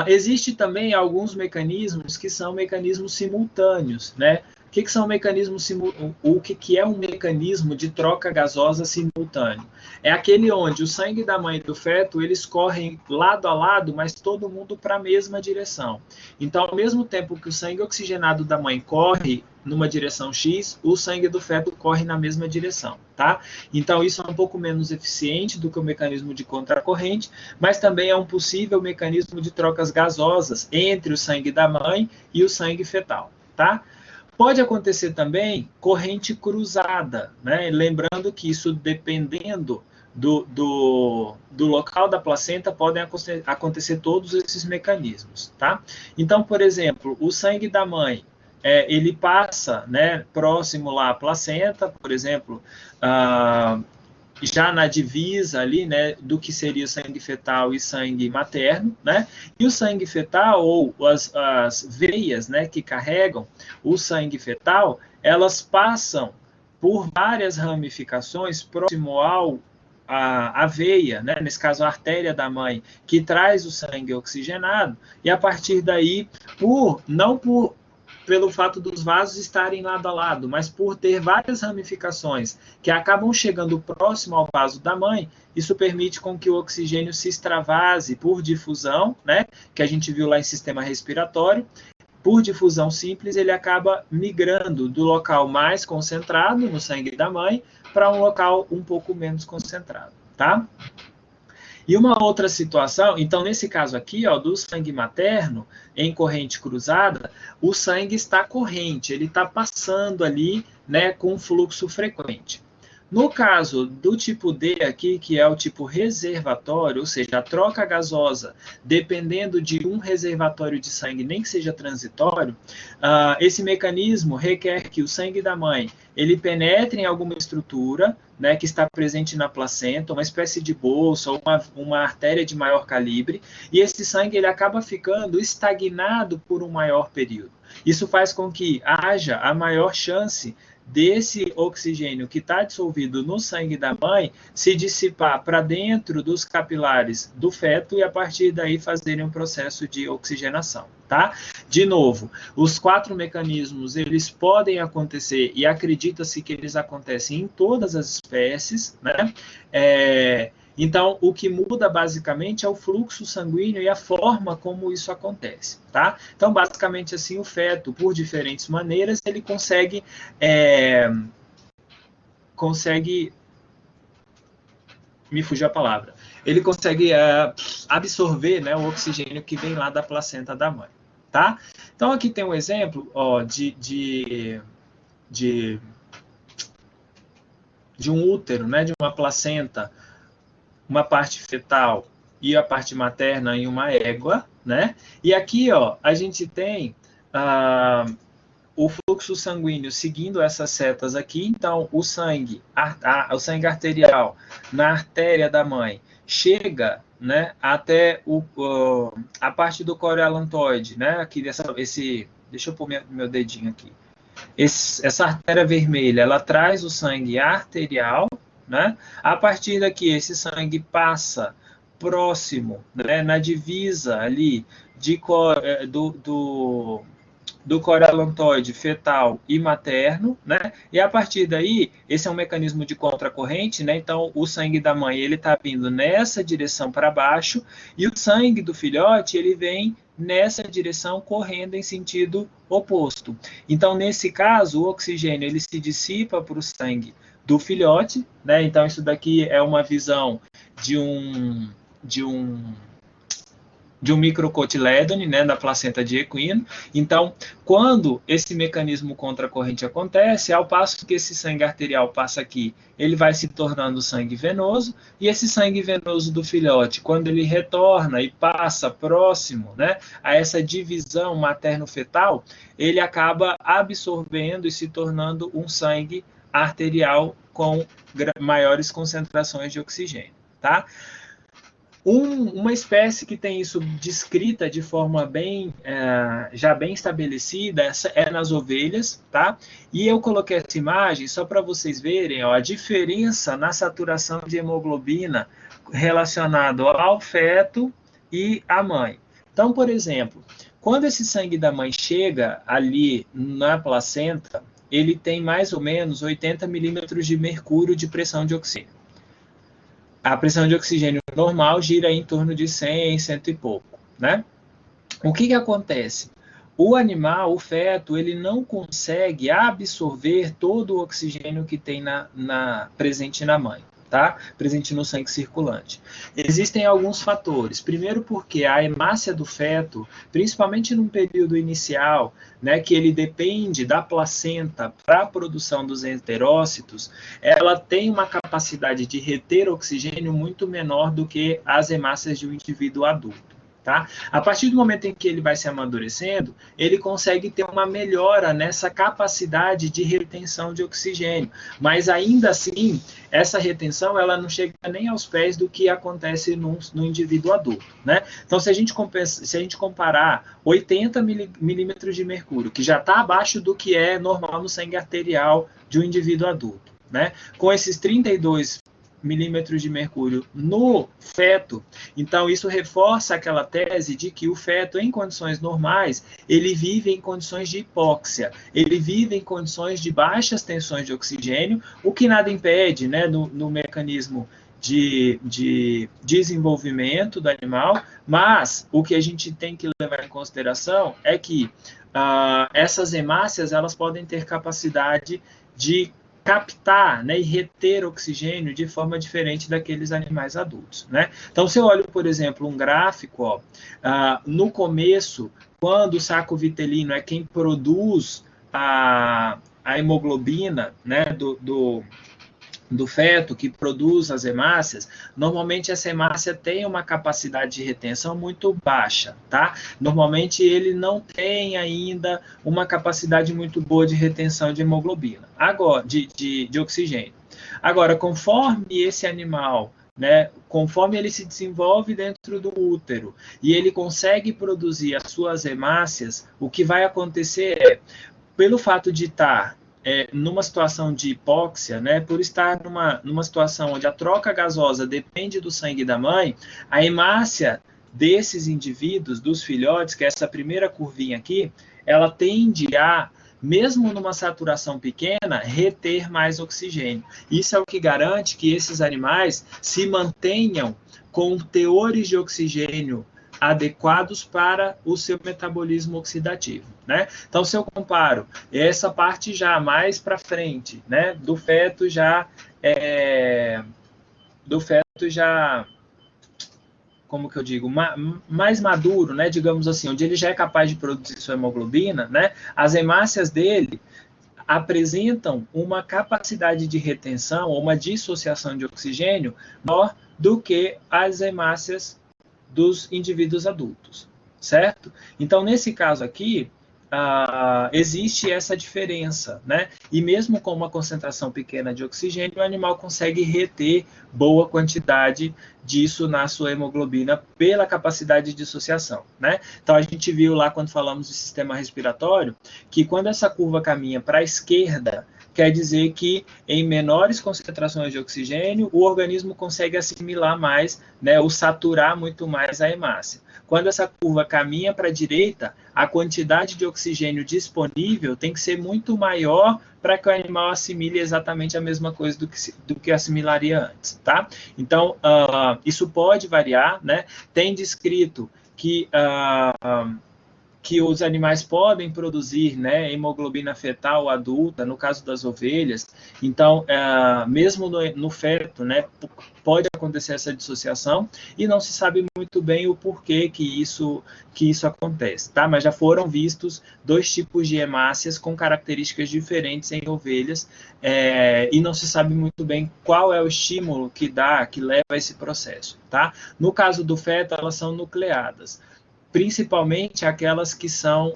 Existe também alguns mecanismos que são mecanismos simultâneos. Né? O que são mecanismos simultâneos? O que é um mecanismo de troca gasosa simultâneo? É aquele onde o sangue da mãe e do feto, eles correm lado a lado, mas todo mundo para a mesma direção. Então, ao mesmo tempo que o sangue oxigenado da mãe corre numa direção X, o sangue do feto corre na mesma direção, tá? Então, isso é um pouco menos eficiente do que o mecanismo de contracorrente, mas também é um possível mecanismo de trocas gasosas entre o sangue da mãe e o sangue fetal, tá? Pode acontecer também corrente cruzada, né? Lembrando que isso, dependendo do local da placenta, podem acontecer todos esses mecanismos, tá? Então, por exemplo, o sangue da mãe, ele passa, né, próximo lá à placenta, por exemplo, já na divisa ali, né, do que seria sangue fetal e sangue materno, né? E o sangue fetal, ou as veias, né, que carregam o sangue fetal, elas passam por várias ramificações próximo à veia, né? Nesse caso a artéria da mãe, que traz o sangue oxigenado, e a partir daí, pelo fato dos vasos estarem lado a lado, mas por ter várias ramificações que acabam chegando próximo ao vaso da mãe, isso permite com que o oxigênio se extravase por difusão, né, que a gente viu lá em sistema respiratório. Por difusão simples, ele acaba migrando do local mais concentrado, no sangue da mãe, para um local um pouco menos concentrado, tá? E uma outra situação, então nesse caso aqui, ó, do sangue materno, em corrente cruzada, o sangue está corrente, ele está passando ali, né, com fluxo frequente. No caso do tipo D aqui, que é o tipo reservatório, ou seja, a troca gasosa, dependendo de um reservatório de sangue, nem que seja transitório, esse mecanismo requer que o sangue da mãe ele penetre em alguma estrutura, né, que está presente na placenta, uma espécie de bolsa ou uma artéria de maior calibre, e esse sangue ele acaba ficando estagnado por um maior período. Isso faz com que haja a maior chance desse oxigênio que está dissolvido no sangue da mãe se dissipar para dentro dos capilares do feto e a partir daí fazerem um processo de oxigenação, tá? De novo, os 4 mecanismos eles podem acontecer e acredita-se que eles acontecem em todas as espécies, né? Então, o que muda basicamente é o fluxo sanguíneo e a forma como isso acontece, tá? Então, basicamente assim, o feto, por diferentes maneiras, ele consegue me fugiu a palavra, ele consegue absorver, né, o oxigênio que vem lá da placenta da mãe, tá? Então, aqui tem um exemplo, ó, de um útero, né, de uma placenta, uma parte fetal e a parte materna em uma égua, né? E aqui, ó, a gente tem o fluxo sanguíneo seguindo essas setas aqui. Então, o sangue arterial na artéria da mãe chega, né, até a parte do corealantoide, né? Aqui deixa eu pôr meu dedinho aqui. Essa artéria vermelha, ela traz o sangue arterial, né? A partir daqui, esse sangue passa próximo, né, na divisa ali do corealantoide fetal e materno, né? E a partir daí, esse é um mecanismo de contracorrente, né? Então, o sangue da mãe ele está vindo nessa direção para baixo e o sangue do filhote ele vem nessa direção correndo em sentido oposto. Então, nesse caso, o oxigênio ele se dissipa para o sangue do filhote, né? Então, isso daqui é uma visão de um microcotilédone, né, da placenta de equino. Então, quando esse mecanismo contracorrente acontece, ao passo que esse sangue arterial passa aqui, ele vai se tornando sangue venoso, e esse sangue venoso do filhote, quando ele retorna e passa próximo, né, a essa divisão materno-fetal, ele acaba absorvendo e se tornando um sangue arterial com maiores concentrações de oxigênio, tá? Uma espécie que tem isso descrita de forma já bem estabelecida é nas ovelhas, tá? E eu coloquei essa imagem só para vocês verem, ó, a diferença na saturação de hemoglobina relacionado ao feto e à mãe. Então, por exemplo, quando esse sangue da mãe chega ali na placenta, ele tem mais ou menos 80 milímetros de mercúrio de pressão de oxigênio. A pressão de oxigênio normal gira em torno de 100, 100 e pouco, né? O que acontece? O animal, o feto, ele não consegue absorver todo o oxigênio que tem presente na mãe, tá? Presente no sangue circulante. Existem alguns fatores. Primeiro porque a hemácia do feto, principalmente num período inicial, né, que ele depende da placenta para a produção dos enterócitos, ela tem uma capacidade de reter oxigênio muito menor do que as hemácias de um indivíduo adulto. Tá? A partir do momento em que ele vai se amadurecendo, ele consegue ter uma melhora nessa capacidade de retenção de oxigênio, mas ainda assim, essa retenção ela não chega nem aos pés do que acontece no indivíduo adulto, né? Então, se a gente comparar 80 milímetros de mercúrio, que já está abaixo do que é normal no sangue arterial de um indivíduo adulto, né? Com esses 32 milímetros de mercúrio no feto, então isso reforça aquela tese de que o feto, em condições normais, ele vive em condições de hipóxia, ele vive em condições de baixas tensões de oxigênio, o que nada impede, né, no mecanismo de desenvolvimento do animal, mas o que a gente tem que levar em consideração é que essas hemácias elas podem ter capacidade de captar, né, e reter oxigênio de forma diferente daqueles animais adultos, né? Então, se eu olho, por exemplo, um gráfico, ó, no começo, quando o saco vitelino é quem produz a hemoglobina, né, do feto que produz as hemácias, normalmente essa hemácia tem uma capacidade de retenção muito baixa, tá? Normalmente ele não tem ainda uma capacidade muito boa de retenção de hemoglobina, agora, de oxigênio. Agora, conforme esse animal, né, conforme ele se desenvolve dentro do útero e ele consegue produzir as suas hemácias, o que vai acontecer é, pelo fato de estar numa situação de hipóxia, né, por estar numa situação onde a troca gasosa depende do sangue da mãe, a hemácia desses indivíduos, dos filhotes, que é essa primeira curvinha aqui, ela tende a, mesmo numa saturação pequena, reter mais oxigênio. Isso é o que garante que esses animais se mantenham com teores de oxigênio adequados para o seu metabolismo oxidativo, né? Então, se eu comparo essa parte já mais para frente, né, do feto já, como que eu digo, mais maduro, né, digamos assim, onde ele já é capaz de produzir sua hemoglobina, né, as hemácias dele apresentam uma capacidade de retenção ou uma dissociação de oxigênio maior do que as hemácias dos indivíduos adultos, certo? Então, nesse caso aqui, existe essa diferença, né? E mesmo com uma concentração pequena de oxigênio, o animal consegue reter boa quantidade disso na sua hemoglobina pela capacidade de dissociação, né? Então, a gente viu lá quando falamos do sistema respiratório, que quando essa curva caminha para a esquerda, quer dizer que em menores concentrações de oxigênio, o organismo consegue assimilar mais, né, ou saturar muito mais a hemácia. Quando essa curva caminha para a direita, a quantidade de oxigênio disponível tem que ser muito maior para que o animal assimile exatamente a mesma coisa do que assimilaria antes, tá? Então, isso pode variar, né? Tem descrito que os animais podem produzir, né, hemoglobina fetal adulta, no caso das ovelhas. Então, mesmo no feto, né, pode acontecer essa dissociação e não se sabe muito bem o porquê que isso acontece, tá? Mas já foram vistos 2 tipos de hemácias com características diferentes em ovelhas e não se sabe muito bem qual é o estímulo que leva a esse processo, tá? No caso do feto, elas são nucleadas, principalmente aquelas que são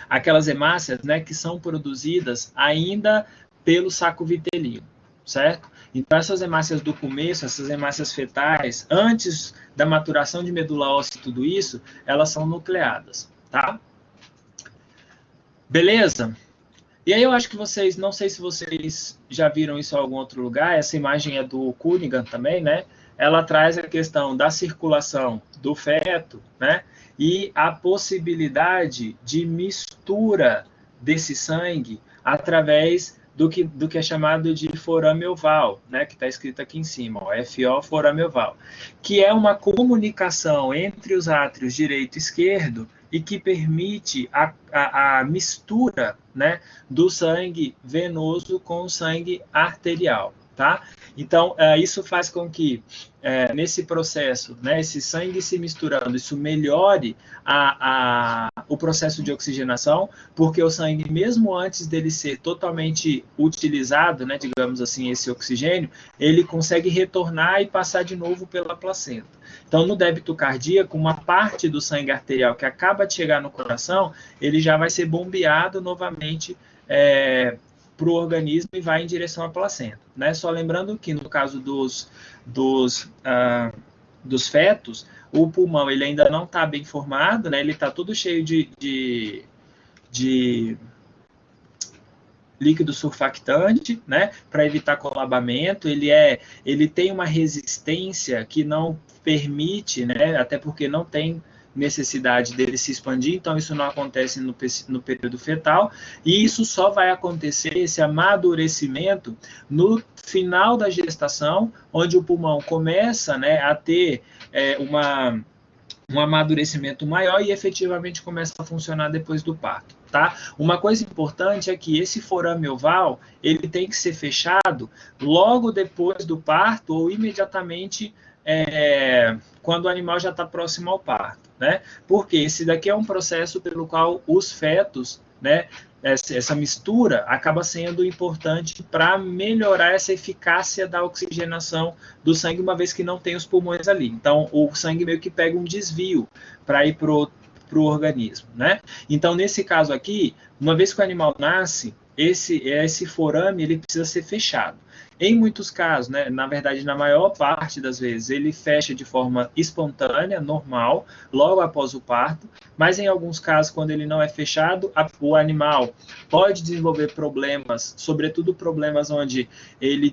aquelas hemácias, né, que são produzidas ainda pelo saco vitelino, certo? Então, essas hemácias do começo, essas hemácias fetais, antes da maturação de medula óssea e tudo isso, elas são nucleadas, tá? Beleza? E aí eu acho que vocês, não sei se vocês já viram isso em algum outro lugar, essa imagem é do Cunningham também, né? Ela traz a questão da circulação do feto, né? E a possibilidade de mistura desse sangue através do que é chamado de forame oval, né? Que está escrito aqui em cima, ó, FO forame oval, que é uma comunicação entre os átrios direito e esquerdo e que permite a mistura, né, do sangue venoso com o sangue arterial, tá? Então, isso faz com que, nesse processo, né, esse sangue se misturando, isso melhore o processo de oxigenação, porque o sangue, mesmo antes dele ser totalmente utilizado, né, digamos assim, esse oxigênio, ele consegue retornar e passar de novo pela placenta. Então, no débito cardíaco, uma parte do sangue arterial que acaba de chegar no coração, ele já vai ser bombeado novamente para o organismo e vai em direção à placenta, né? Só lembrando que no caso dos fetos, o pulmão ele ainda não está bem formado, né? Ele está todo cheio de líquido surfactante, né? Para evitar colabamento, ele tem uma resistência que não permite, né? Até porque não tem necessidade dele se expandir, então isso não acontece no período fetal, e isso só vai acontecer, esse amadurecimento, no final da gestação, onde o pulmão começa, né, a ter um amadurecimento maior e efetivamente começa a funcionar depois do parto, tá? Uma coisa importante é que esse forame oval, ele tem que ser fechado logo depois do parto ou imediatamente quando o animal já está próximo ao parto, né? Porque esse daqui é um processo pelo qual os fetos, né, essa mistura acaba sendo importante para melhorar essa eficácia da oxigenação do sangue, uma vez que não tem os pulmões ali. Então, o sangue meio que pega um desvio para ir para o organismo, né? Então, nesse caso aqui, uma vez que o animal nasce, esse forame ele precisa ser fechado. Em muitos casos, né, na verdade, na maior parte das vezes, ele fecha de forma espontânea, normal, logo após o parto, mas em alguns casos, quando ele não é fechado, o animal pode desenvolver problemas, sobretudo problemas onde ele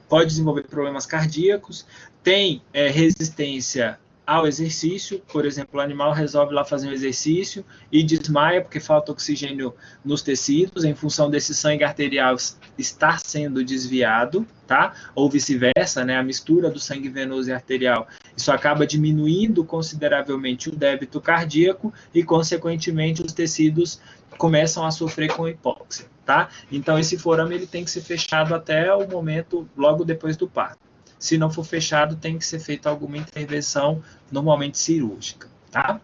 pode desenvolver problemas cardíacos, tem resistência ao exercício, por exemplo, o animal resolve lá fazer um exercício e desmaia porque falta oxigênio nos tecidos, em função desse sangue arterial estar sendo desviado, tá? Ou vice-versa, né? A mistura do sangue venoso e arterial, isso acaba diminuindo consideravelmente o débito cardíaco e, consequentemente, os tecidos começam a sofrer com hipóxia, tá? Então, esse forame ele tem que ser fechado até o momento, logo depois do parto. Se não for fechado, tem que ser feita alguma intervenção, normalmente cirúrgica, tá?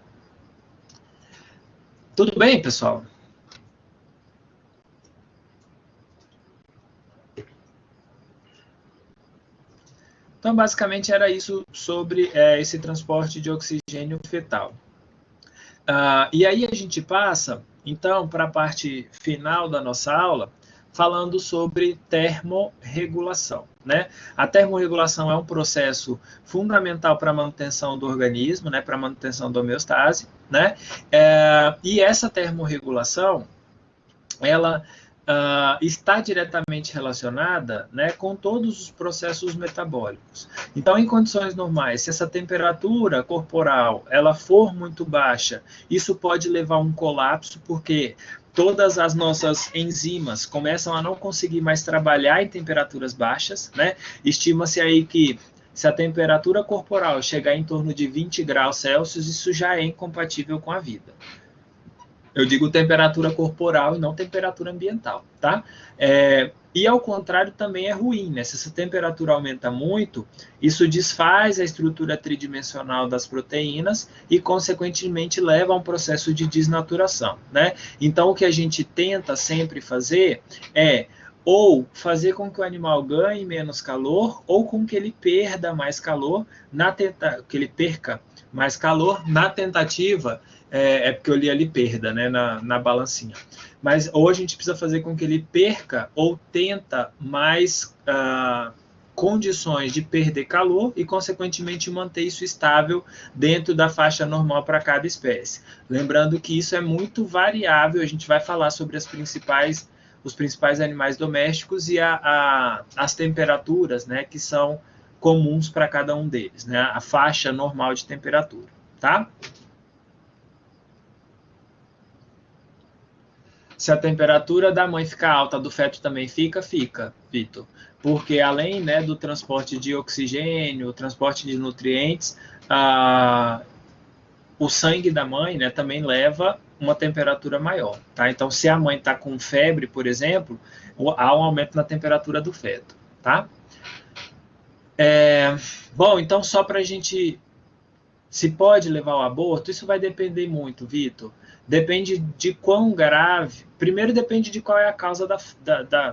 Tudo bem, pessoal? Então, basicamente, era isso sobre esse transporte de oxigênio fetal. E aí a gente passa, então, para a parte final da nossa aula, falando sobre termorregulação, né? A termorregulação é um processo fundamental para a manutenção do organismo, né? Para a manutenção da homeostase, né? E essa termorregulação, ela está diretamente relacionada, né, com todos os processos metabólicos. Então, em condições normais, se essa temperatura corporal ela for muito baixa, isso pode levar a um colapso, porque todas as nossas enzimas começam a não conseguir mais trabalhar em temperaturas baixas, né? Estima-se aí que se a temperatura corporal chegar em torno de 20 graus Celsius, isso já é incompatível com a vida. Eu digo temperatura corporal e não temperatura ambiental, tá? E ao contrário também é ruim, né? Se essa temperatura aumenta muito, isso desfaz a estrutura tridimensional das proteínas e, consequentemente, leva a um processo de desnaturação, né? Então, o que a gente tenta sempre fazer é ou fazer com que o animal ganhe menos calor ou com que ele perda mais calor, que ele perca mais calor na tentativa, porque eu li ali perda, né, na balancinha. Mas ou a gente precisa fazer com que ele perca ou tenta mais condições de perder calor e, consequentemente, manter isso estável dentro da faixa normal para cada espécie. Lembrando que isso é muito variável, a gente vai falar sobre os principais animais domésticos e as temperaturas, né, que são comuns para cada um deles, né, a faixa normal de temperatura, tá? Se a temperatura da mãe ficar alta, do feto também fica, Vitor. Porque além, né, do transporte de oxigênio, transporte de nutrientes, o sangue da mãe, né, também leva uma temperatura maior, tá? Então, se a mãe está com febre, por exemplo, há um aumento na temperatura do feto, tá? Bom, então só para a gente... Se pode levar ao aborto, isso vai depender muito, Vitor. Depende de quão grave. Primeiro, depende de qual é a causa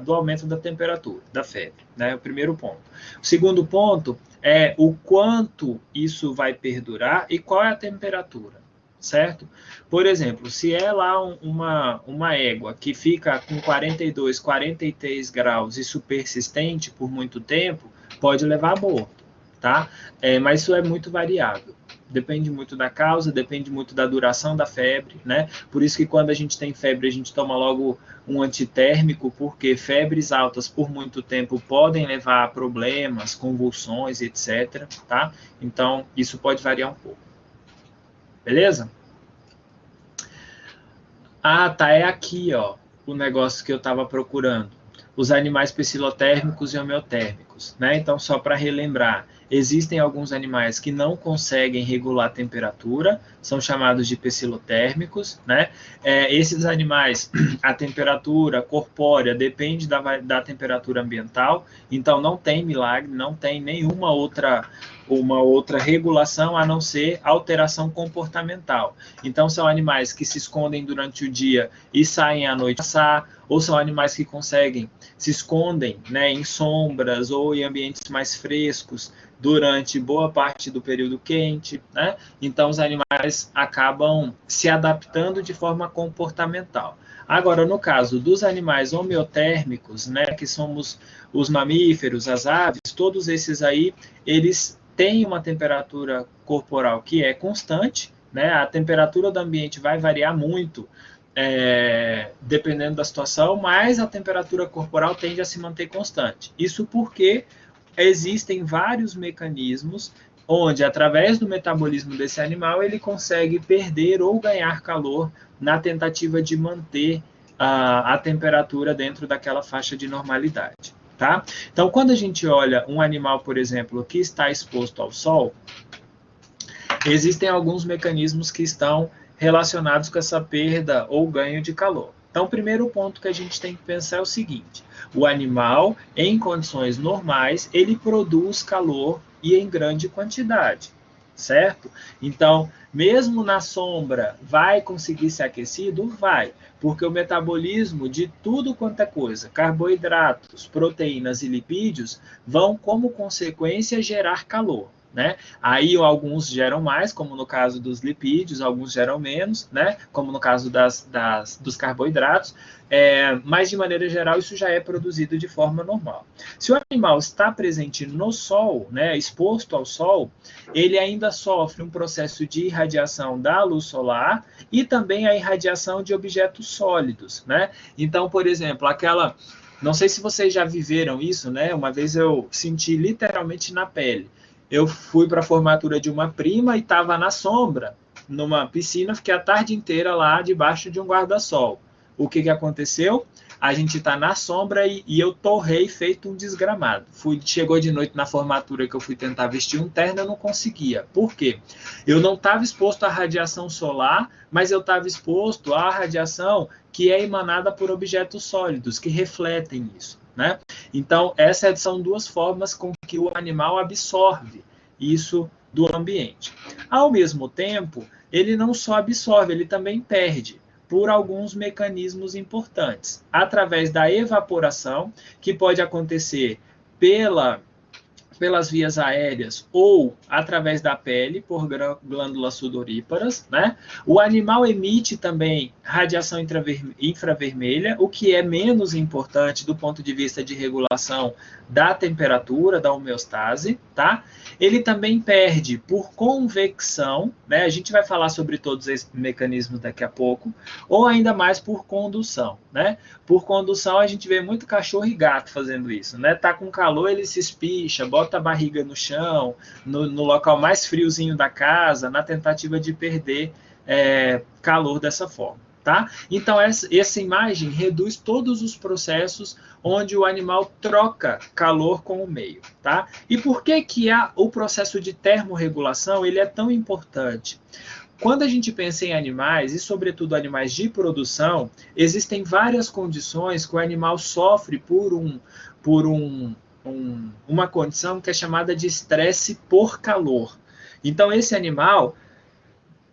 do aumento da temperatura, da febre, né? O primeiro ponto. O segundo ponto é o quanto isso vai perdurar e qual é a temperatura, certo? Por exemplo, se é lá uma égua que fica com 42, 43 graus, isso persistente por muito tempo, pode levar a aborto, tá? Mas isso é muito variável. Depende muito da causa, depende muito da duração da febre, né? Por isso que quando a gente tem febre, a gente toma logo um antitérmico, porque febres altas por muito tempo podem levar a problemas, convulsões, etc, tá? Então, isso pode variar um pouco. Beleza? Tá, é aqui, ó, o negócio que eu estava procurando. Os animais pecilotérmicos e homeotérmicos, né? Então, só para relembrar, existem alguns animais que não conseguem regular a temperatura, são chamados de pecilotérmicos, né? Esses animais, a temperatura corpórea depende da temperatura ambiental, então não tem milagre, não tem nenhuma outra uma outra regulação a não ser alteração comportamental. Então, são animais que se escondem durante o dia e saem à noite caçar, ou são animais que conseguem se escondem, né, em sombras ou em ambientes mais frescos durante boa parte do período quente, né? Então, os animais acabam se adaptando de forma comportamental. Agora, no caso dos animais homeotérmicos, né, que somos os mamíferos, as aves, todos esses aí, eles têm uma temperatura corporal que é constante, né? A temperatura do ambiente vai variar muito, dependendo da situação, mas a temperatura corporal tende a se manter constante. Isso porque existem vários mecanismos onde, através do metabolismo desse animal, ele consegue perder ou ganhar calor na tentativa de manter a temperatura dentro daquela faixa de normalidade. Tá? Então, quando a gente olha um animal, por exemplo, que está exposto ao sol, existem alguns mecanismos que estão relacionados com essa perda ou ganho de calor. Então, o primeiro ponto que a gente tem que pensar é o seguinte: o animal, em condições normais, ele produz calor e em grande quantidade, certo? Então, mesmo na sombra, vai conseguir ser aquecido? Vai, porque o metabolismo de tudo quanto é coisa, carboidratos, proteínas e lipídios, vão, como consequência, gerar calor. Né? Aí alguns geram mais, como no caso dos lipídios, alguns geram menos, né? Como no caso dos carboidratos, mas de maneira geral isso já é produzido de forma normal. Se o animal está presente no sol, né, exposto ao sol, ele ainda sofre um processo de irradiação da luz solar e também a irradiação de objetos sólidos, né? Então, por exemplo, não sei se vocês já viveram isso, né? Uma vez eu senti literalmente na pele. Eu fui para a formatura de uma prima e estava na sombra, numa piscina, fiquei a tarde inteira lá debaixo de um guarda-sol. O que aconteceu? A gente está na sombra e eu torrei feito um desgramado. Chegou de noite na formatura que eu fui tentar vestir um terno, eu não conseguia. Por quê? Eu não estava exposto à radiação solar, mas eu estava exposto à radiação que é emanada por objetos sólidos, que refletem isso. Né? Então, essas são duas formas com que o animal absorve isso do ambiente. Ao mesmo tempo, ele não só absorve, ele também perde por alguns mecanismos importantes. Através da evaporação, que pode acontecer pelas vias aéreas ou através da pele, por glândulas sudoríparas, né? O animal emite também radiação infravermelha, o que é menos importante do ponto de vista de regulação da temperatura, da homeostase, tá? Ele também perde por convecção, né? A gente vai falar sobre todos esses mecanismos daqui a pouco, ou ainda mais por condução, né? Por condução, a gente vê muito cachorro e gato fazendo isso, né? Tá com calor, ele se espicha, bota a barriga no chão, no local mais friozinho da casa, na tentativa de perder calor dessa forma, tá? Então, essa imagem reduz todos os processos onde o animal troca calor com o meio, tá? E por que o processo de termorregulação ele é tão importante? Quando a gente pensa em animais, e sobretudo animais de produção, existem várias condições que o animal sofre por uma condição que é chamada de estresse por calor. Então, esse animal,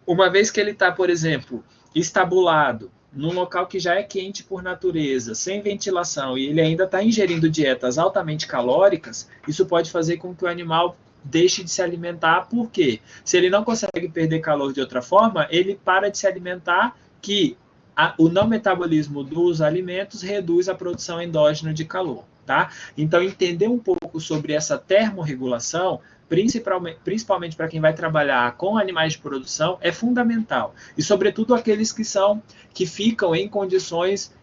uma vez que ele está, por exemplo, estabulado, num local que já é quente por natureza, sem ventilação, e ele ainda está ingerindo dietas altamente calóricas, isso pode fazer com que o animal deixe de se alimentar, porque se ele não consegue perder calor de outra forma, ele para de se alimentar, que o não metabolismo dos alimentos reduz a produção endógena de calor. Tá? Então, entender um pouco sobre essa termorregulação, principalmente para quem vai trabalhar com animais de produção, é fundamental. E, sobretudo, aqueles que ficam em condições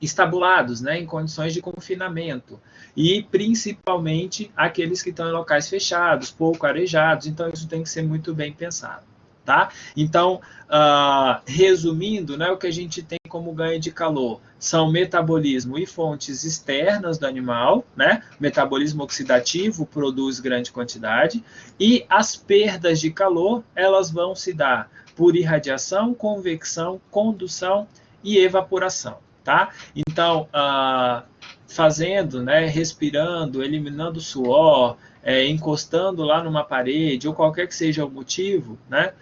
estabulados, né, em condições de confinamento. E, principalmente, aqueles que estão em locais fechados, pouco arejados. Então, isso tem que ser muito bem pensado. Tá? Então, resumindo, né, o que a gente tem como ganho de calor são metabolismo e fontes externas do animal, né? Metabolismo oxidativo produz grande quantidade, e as perdas de calor, elas vão se dar por irradiação, convecção, condução e evaporação. Tá? Então, fazendo, né, respirando, eliminando suor, encostando lá numa parede, ou qualquer que seja o motivo, né,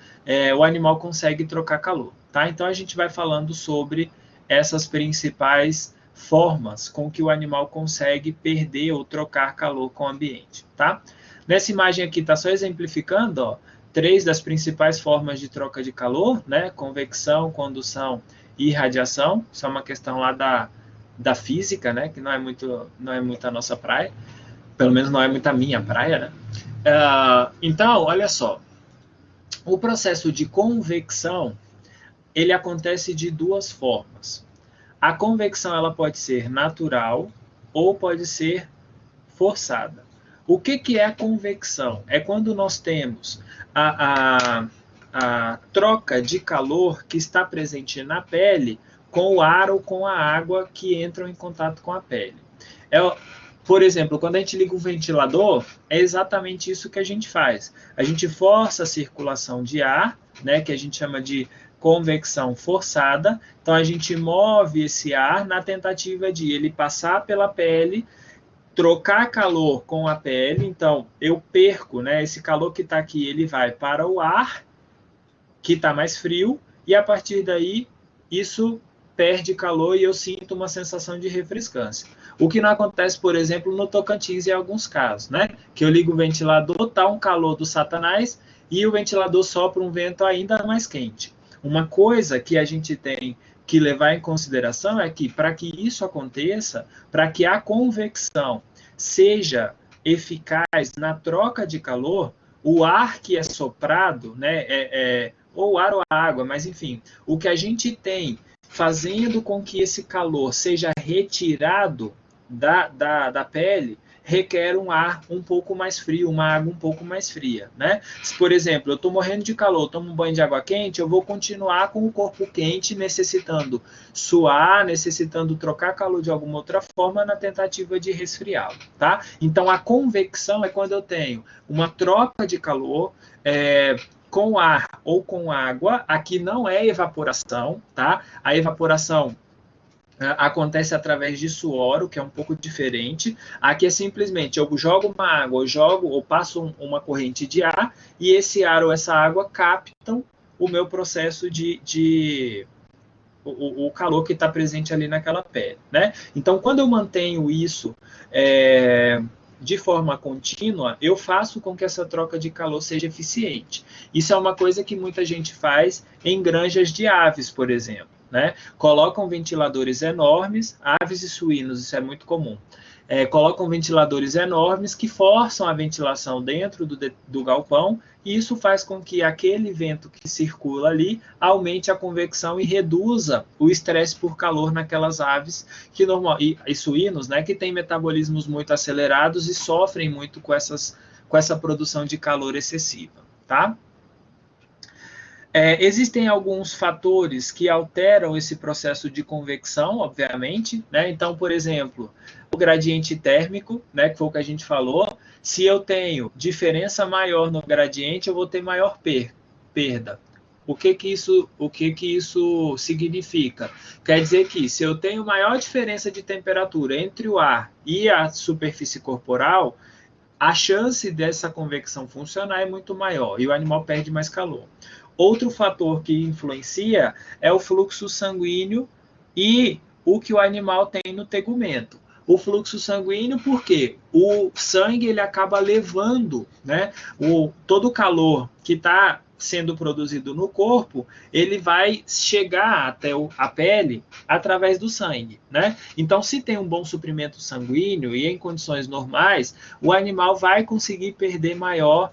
o animal consegue trocar calor. Tá? Então, a gente vai falando sobre essas principais formas com que o animal consegue perder ou trocar calor com o ambiente. Tá? Nessa imagem aqui está só exemplificando, ó, 3 das principais formas de troca de calor, né, convecção, condução e radiação. Isso é uma questão lá da física, né, que não é muito a nossa praia, pelo menos não é muito a minha praia, né? Então, olha só, o processo de convecção, ele acontece de 2 formas. A convecção ela pode ser natural ou pode ser forçada. O que é a convecção? É quando nós temos a troca de calor que está presente na pele com o ar ou com a água que entram em contato com a pele. Por exemplo, quando a gente liga um ventilador, é exatamente isso que a gente faz. A gente força a circulação de ar, né, que a gente chama de convecção forçada. Então, a gente move esse ar na tentativa de ele passar pela pele, trocar calor com a pele. Então, eu perco, né, esse calor que está aqui, ele vai para o ar, que está mais frio, e a partir daí, isso perde calor e eu sinto uma sensação de refrescância. O que não acontece, por exemplo, no Tocantins em alguns casos, né? Que eu ligo o ventilador, tá um calor do satanás e o ventilador sopra um vento ainda mais quente. Uma coisa que a gente tem que levar em consideração é que, para que isso aconteça, para que a convecção seja eficaz na troca de calor, o ar que é soprado, né, ou ar ou água, mas enfim, o que a gente tem fazendo com que esse calor seja retirado da pele, requer um ar um pouco mais frio, uma água um pouco mais fria, né? Se, por exemplo, eu estou morrendo de calor, tomo um banho de água quente, eu vou continuar com o corpo quente, necessitando suar, necessitando trocar calor de alguma outra forma na tentativa de resfriá-lo, tá? Então, a convecção é quando eu tenho uma troca de calor, com ar ou com água. Aqui não é evaporação, tá? A evaporação acontece através de suor, o que é um pouco diferente. Aqui é simplesmente eu jogo uma água, ou passo uma corrente de ar, e esse ar ou essa água captam o meu processo o calor que está presente ali naquela pele, né? Então, quando eu mantenho isso de forma contínua, eu faço com que essa troca de calor seja eficiente. Isso é uma coisa que muita gente faz em granjas de aves, por exemplo, né? Colocam ventiladores enormes, aves e suínos, isso é muito comum. Colocam ventiladores enormes que forçam a ventilação dentro do galpão, e isso faz com que aquele vento que circula ali aumente a convecção e reduza o estresse por calor naquelas aves e suínos, né, que têm metabolismos muito acelerados e sofrem muito com essa produção de calor excessiva, tá? Existem alguns fatores que alteram esse processo de convecção, obviamente, né? Então, por exemplo, o gradiente térmico, né, que foi o que a gente falou. Se eu tenho diferença maior no gradiente, eu vou ter maior perda. O que isso significa? Quer dizer que se eu tenho maior diferença de temperatura entre o ar e a superfície corporal, a chance dessa convecção funcionar é muito maior e o animal perde mais calor. Outro fator que influencia é o fluxo sanguíneo e o que o animal tem no tegumento. O fluxo sanguíneo, porque o sangue ele acaba levando, né, todo o calor que está sendo produzido no corpo, ele vai chegar até a pele através do sangue, né? Então, se tem um bom suprimento sanguíneo e em condições normais, o animal vai conseguir perder maior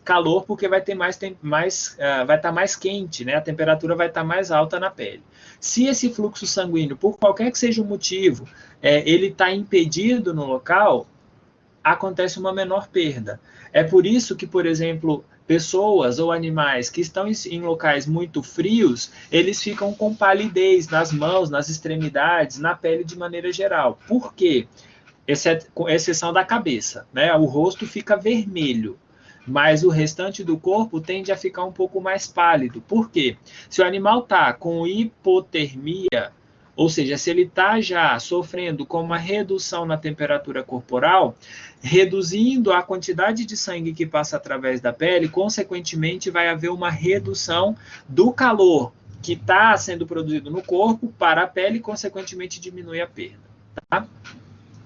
calor, porque vai ter vai estar mais quente, né? A temperatura vai estar mais alta na pele. Se esse fluxo sanguíneo, por qualquer que seja o motivo, ele está impedido no local, acontece uma menor perda. É por isso que, por exemplo, pessoas ou animais que estão em locais muito frios, eles ficam com palidez nas mãos, nas extremidades, na pele de maneira geral. Por quê? Com exceção da cabeça, né? O rosto fica vermelho, mas o restante do corpo tende a ficar um pouco mais pálido. Por quê? Se o animal está com hipotermia, ou seja, se ele está já sofrendo com uma redução na temperatura corporal, reduzindo a quantidade de sangue que passa através da pele, consequentemente vai haver uma redução do calor que está sendo produzido no corpo para a pele e, consequentemente, diminui a perda. Tá?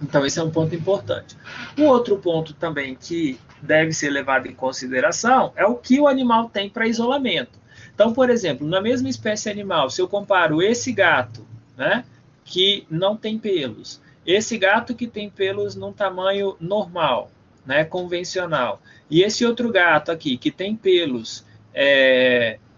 Então, esse é um ponto importante. O outro ponto também que deve ser levado em consideração é o que o animal tem para isolamento. Então, por exemplo, na mesma espécie animal, se eu comparo esse gato, né, que não tem pelos, esse gato que tem pelos num tamanho normal, né, convencional, e esse outro gato aqui que tem pelos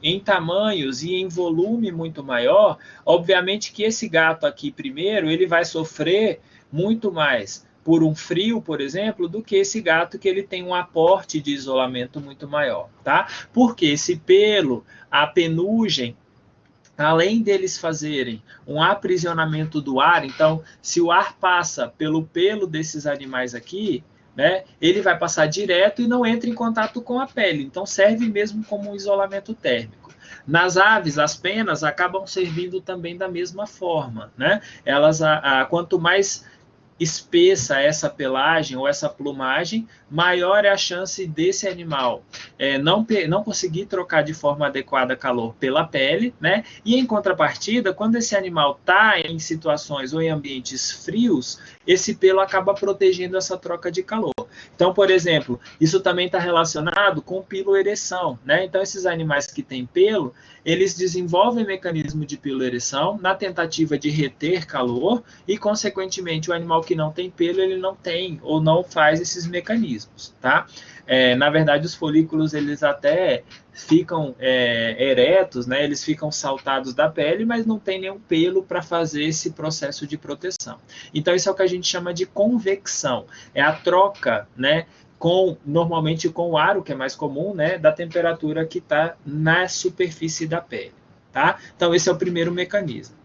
em tamanhos e em volume muito maior, obviamente que esse gato aqui primeiro, ele vai sofrer muito mais por um frio, por exemplo, do que esse gato que ele tem um aporte de isolamento muito maior, tá? Porque esse pelo, a penugem, além deles fazerem um aprisionamento do ar, então, se o ar passa pelo pelo desses animais aqui, né, ele vai passar direto e não entra em contato com a pele, então serve mesmo como um isolamento térmico. Nas aves, as penas acabam servindo também da mesma forma, né? Elas, quanto mais espessa essa pelagem ou essa plumagem, maior é a chance desse animal não conseguir trocar de forma adequada calor pela pele, né? E em contrapartida, quando esse animal está em situações ou em ambientes frios, esse pelo acaba protegendo essa troca de calor. Então, por exemplo, isso também está relacionado com piloereção, né? Então, esses animais que têm pelo, eles desenvolvem mecanismo de piloereção na tentativa de reter calor e, consequentemente, o animal que não tem pelo, ele não tem ou não faz esses mecanismos, tá? Na verdade, os folículos, eles até ficam eretos, né? Eles ficam saltados da pele, mas não tem nenhum pelo para fazer esse processo de proteção. Então, isso é o que a gente chama de convecção. É a troca, né? Normalmente com o ar, o que é mais comum, né? Da temperatura que está na superfície da pele, tá? Então, esse é o primeiro mecanismo.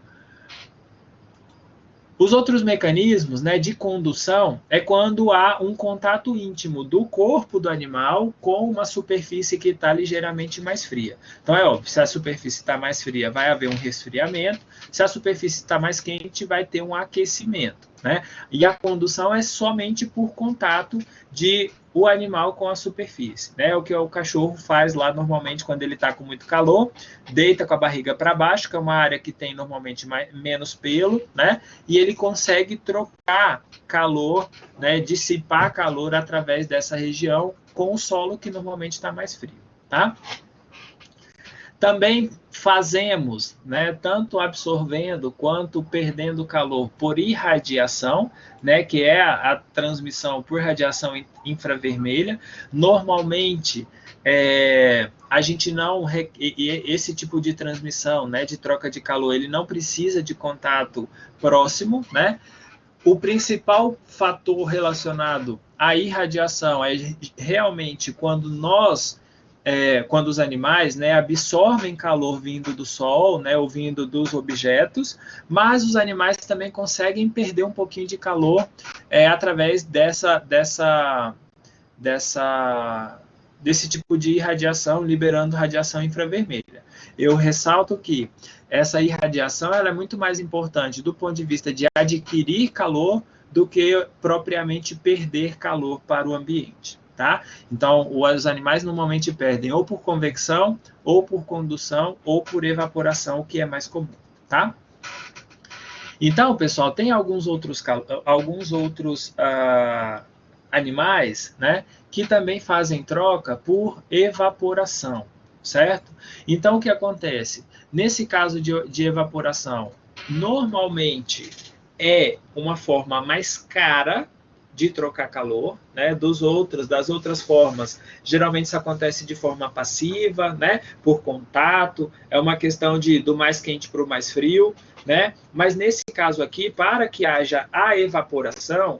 Os outros mecanismos, né, de condução é quando há um contato íntimo do corpo do animal com uma superfície que está ligeiramente mais fria. Então é óbvio, se a superfície está mais fria, vai haver um resfriamento. Se a superfície está mais quente, vai ter um aquecimento, né? E a condução é somente por contato de o animal com a superfície, né? O que o cachorro faz lá normalmente quando ele está com muito calor, deita com a barriga para baixo, que é uma área que tem normalmente menos pelo, né? E ele consegue trocar calor, né? Dissipar calor através dessa região com o solo que normalmente está mais frio, tá? Também fazemos, né, tanto absorvendo quanto perdendo calor por irradiação, né, que é a transmissão por radiação infravermelha. Normalmente, a gente não... Esse tipo de transmissão, né, de troca de calor, ele não precisa de contato próximo, né? O principal fator relacionado à irradiação é realmente quando quando os animais, né, absorvem calor vindo do sol, né, ou vindo dos objetos, mas os animais também conseguem perder um pouquinho de calor através desse tipo de irradiação, liberando radiação infravermelha. Eu ressalto que essa irradiação ela é muito mais importante do ponto de vista de adquirir calor do que propriamente perder calor para o ambiente. Tá? Então, os animais normalmente perdem ou por convecção, ou por condução, ou por evaporação, o que é mais comum. Tá? Então, pessoal, tem alguns outros animais, né, que também fazem troca por evaporação, certo? Então, o que acontece? Nesse caso de evaporação, normalmente é uma forma mais cara de trocar calor, né, das outras formas. Geralmente isso acontece de forma passiva, né, por contato, é uma questão do mais quente para o mais frio, né? Mas nesse caso aqui, para que haja a evaporação,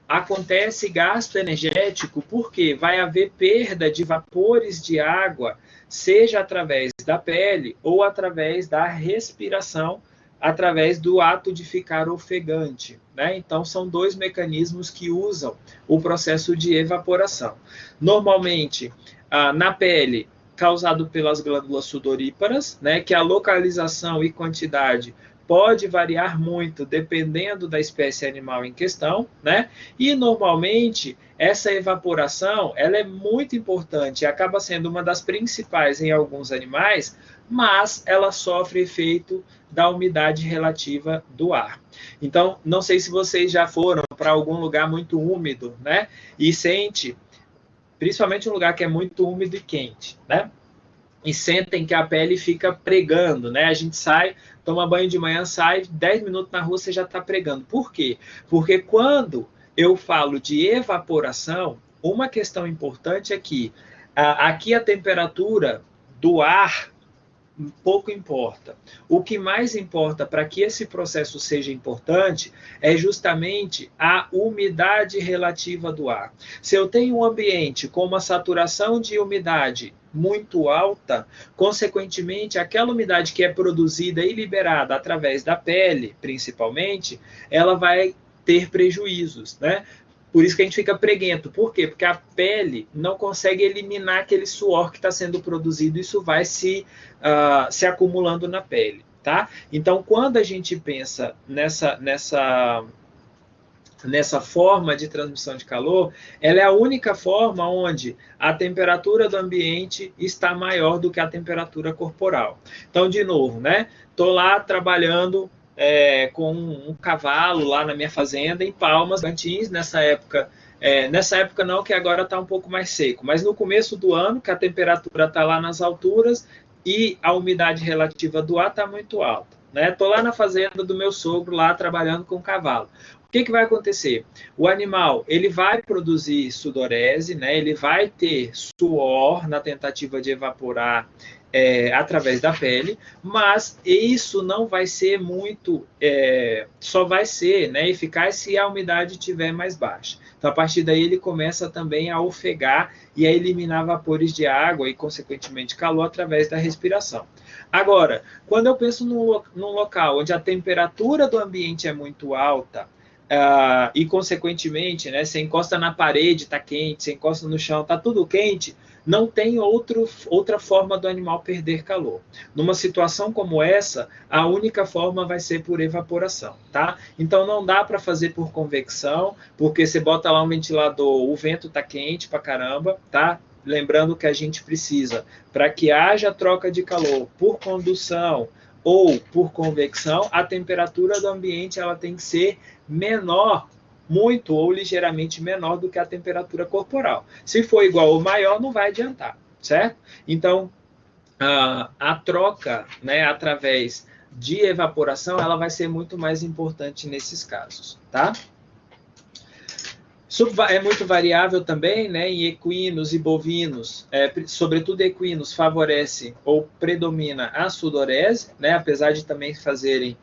acontece gasto energético porque vai haver perda de vapores de água, seja através da pele ou através da respiração, através do ato de ficar ofegante, né? Então, são dois mecanismos que usam o processo de evaporação. Normalmente, na pele, causado pelas glândulas sudoríparas, né? Que a localização e quantidade pode variar muito dependendo da espécie animal em questão, né? E normalmente essa evaporação ela é muito importante, acaba sendo uma das principais em alguns animais, mas ela sofre efeito da umidade relativa do ar. Então, não sei se vocês já foram para algum lugar muito úmido, né? E sente, principalmente um lugar que é muito úmido e quente, né? E sentem que a pele fica pregando, né? A gente sai, toma banho de manhã, sai, 10 minutos na rua você já está pregando. Por quê? Porque quando eu falo de evaporação, uma questão importante é que aqui a temperatura do ar pouco importa. O que mais importa para que esse processo seja importante é justamente a umidade relativa do ar. Se eu tenho um ambiente com uma saturação de umidade muito alta, consequentemente, aquela umidade que é produzida e liberada através da pele, principalmente, ela vai ter prejuízos, né? Por isso que a gente fica preguento. Por quê? Porque a pele não consegue eliminar aquele suor que está sendo produzido. Isso vai se acumulando na pele, tá? Então, quando a gente pensa nessa forma de transmissão de calor, ela é a única forma onde a temperatura do ambiente está maior do que a temperatura corporal. Então, de novo, né? Estou lá trabalhando com um cavalo lá na minha fazenda, em Palmas, Tocantins, nessa época não, que agora está um pouco mais seco, mas no começo do ano, que a temperatura está lá nas alturas e a umidade relativa do ar está muito alta. Estou lá na fazenda do meu sogro, lá trabalhando com o cavalo. O que vai acontecer? O animal ele vai produzir sudorese, né? Ele vai ter suor na tentativa de evaporar através da pele, mas isso não vai ser muito, só vai ser, né, eficaz se a umidade estiver mais baixa. Então, a partir daí, ele começa também a ofegar e a eliminar vapores de água e, consequentemente, calor através da respiração. Agora, quando eu penso num local onde a temperatura do ambiente é muito alta, e, consequentemente, né, você encosta na parede, está quente, você encosta no chão, está tudo quente, não tem outra forma do animal perder calor. Numa situação como essa, a única forma vai ser por evaporação, tá? Então não dá para fazer por convecção, porque você bota lá um ventilador, o vento tá quente pra caramba, tá? Lembrando que a gente precisa, para que haja troca de calor por condução ou por convecção, a temperatura do ambiente ela tem que ser menor, muito ou ligeiramente menor do que a temperatura corporal. Se for igual ou maior, não vai adiantar, certo? Então, a troca, né, através de evaporação, ela vai ser muito mais importante nesses casos, tá? É muito variável também, né, em equinos e bovinos, sobretudo equinos, favorece ou predomina a sudorese, né, apesar de também fazerem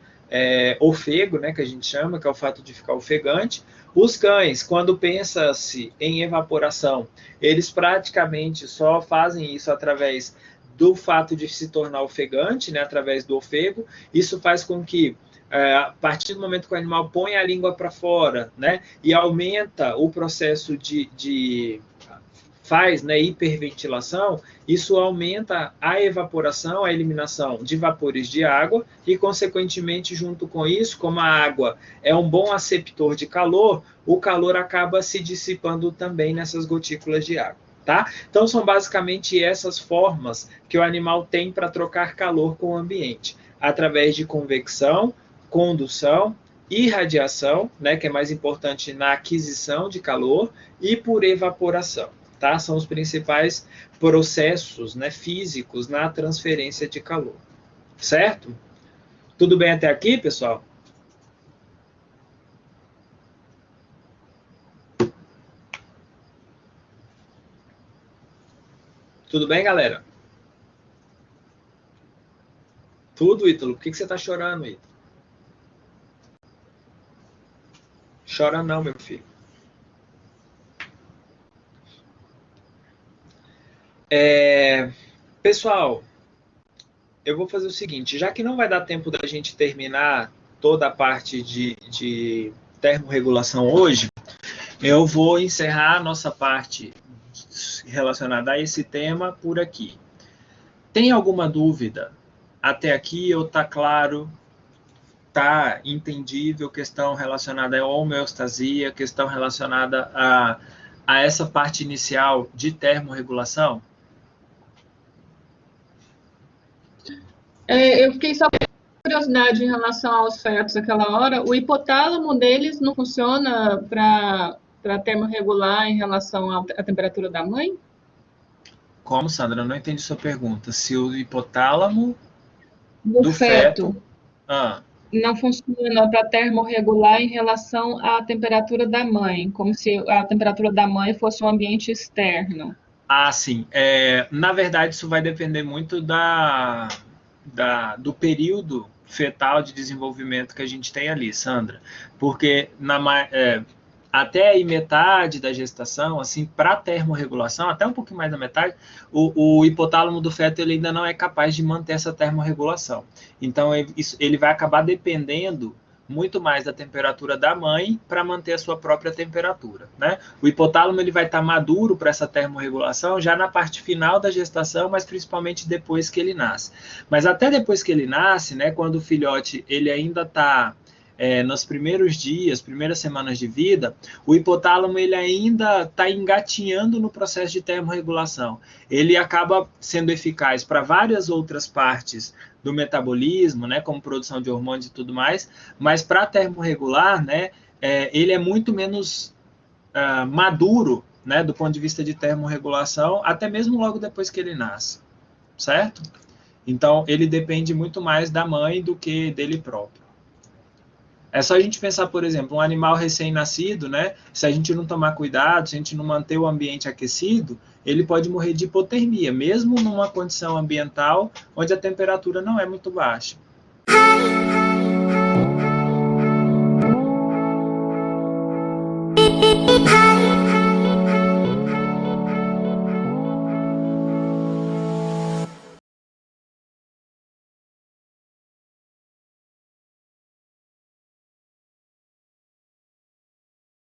ofego, né, que a gente chama, que é o fato de ficar ofegante. Os cães, quando pensa-se em evaporação, eles praticamente só fazem isso através do fato de se tornar ofegante, né, através do ofego. Isso faz com que, a partir do momento que o animal põe a língua para fora, né, e aumenta o processo faz, né, hiperventilação, isso aumenta a evaporação, a eliminação de vapores de água e, consequentemente, junto com isso, como a água é um bom aceptor de calor, o calor acaba se dissipando também nessas gotículas de água. Tá? Então, são basicamente essas formas que o animal tem para trocar calor com o ambiente, através de convecção, condução, irradiação, né, que é mais importante na aquisição de calor, e por evaporação. Tá? São os principais processos, né, físicos na transferência de calor. Certo? Tudo bem até aqui, pessoal? Tudo bem, galera? Tudo, Ítalo. Por que você está chorando, Ítalo? Chora não, meu filho. Pessoal, eu vou fazer o seguinte, já que não vai dar tempo da gente terminar toda a parte de termorregulação hoje, eu vou encerrar a nossa parte relacionada a esse tema por aqui. Tem alguma dúvida? Até aqui ou está claro tá entendível, questão relacionada à homeostasia, questão relacionada a essa parte inicial de termorregulação? Eu fiquei só com curiosidade em relação aos fetos aquela hora. O hipotálamo deles não funciona para termorregular em relação à temperatura da mãe? Como, Sandra? Eu não entendi sua pergunta. Se o hipotálamo Do do feto... feto Ah, não funciona para termorregular em relação à temperatura da mãe, como se a temperatura da mãe fosse um ambiente externo. sim. Na verdade, isso vai depender muito do período fetal de desenvolvimento que a gente tem ali, Sandra. Porque até aí metade da gestação, assim, para termorregulação, até um pouquinho mais da metade, o hipotálamo do feto ele ainda não é capaz de manter essa termorregulação. Então, ele vai acabar dependendo muito mais da temperatura da mãe para manter a sua própria temperatura, né? O hipotálamo ele vai estar maduro para essa termorregulação já na parte final da gestação, mas principalmente depois que ele nasce. Mas até depois que ele nasce, né, quando o filhote ele ainda está nos primeiros dias, primeiras semanas de vida, o hipotálamo ele ainda está engatinhando no processo de termorregulação. Ele acaba sendo eficaz para várias outras partes do metabolismo, né, como produção de hormônios e tudo mais, mas para termorregular, né, ele é muito menos maduro, né, do ponto de vista de termorregulação, até mesmo logo depois que ele nasce, certo? Então, ele depende muito mais da mãe do que dele próprio. É só a gente pensar, por exemplo, um animal recém-nascido, né? Se a gente não tomar cuidado, se a gente não manter o ambiente aquecido, ele pode morrer de hipotermia, mesmo numa condição ambiental onde a temperatura não é muito baixa.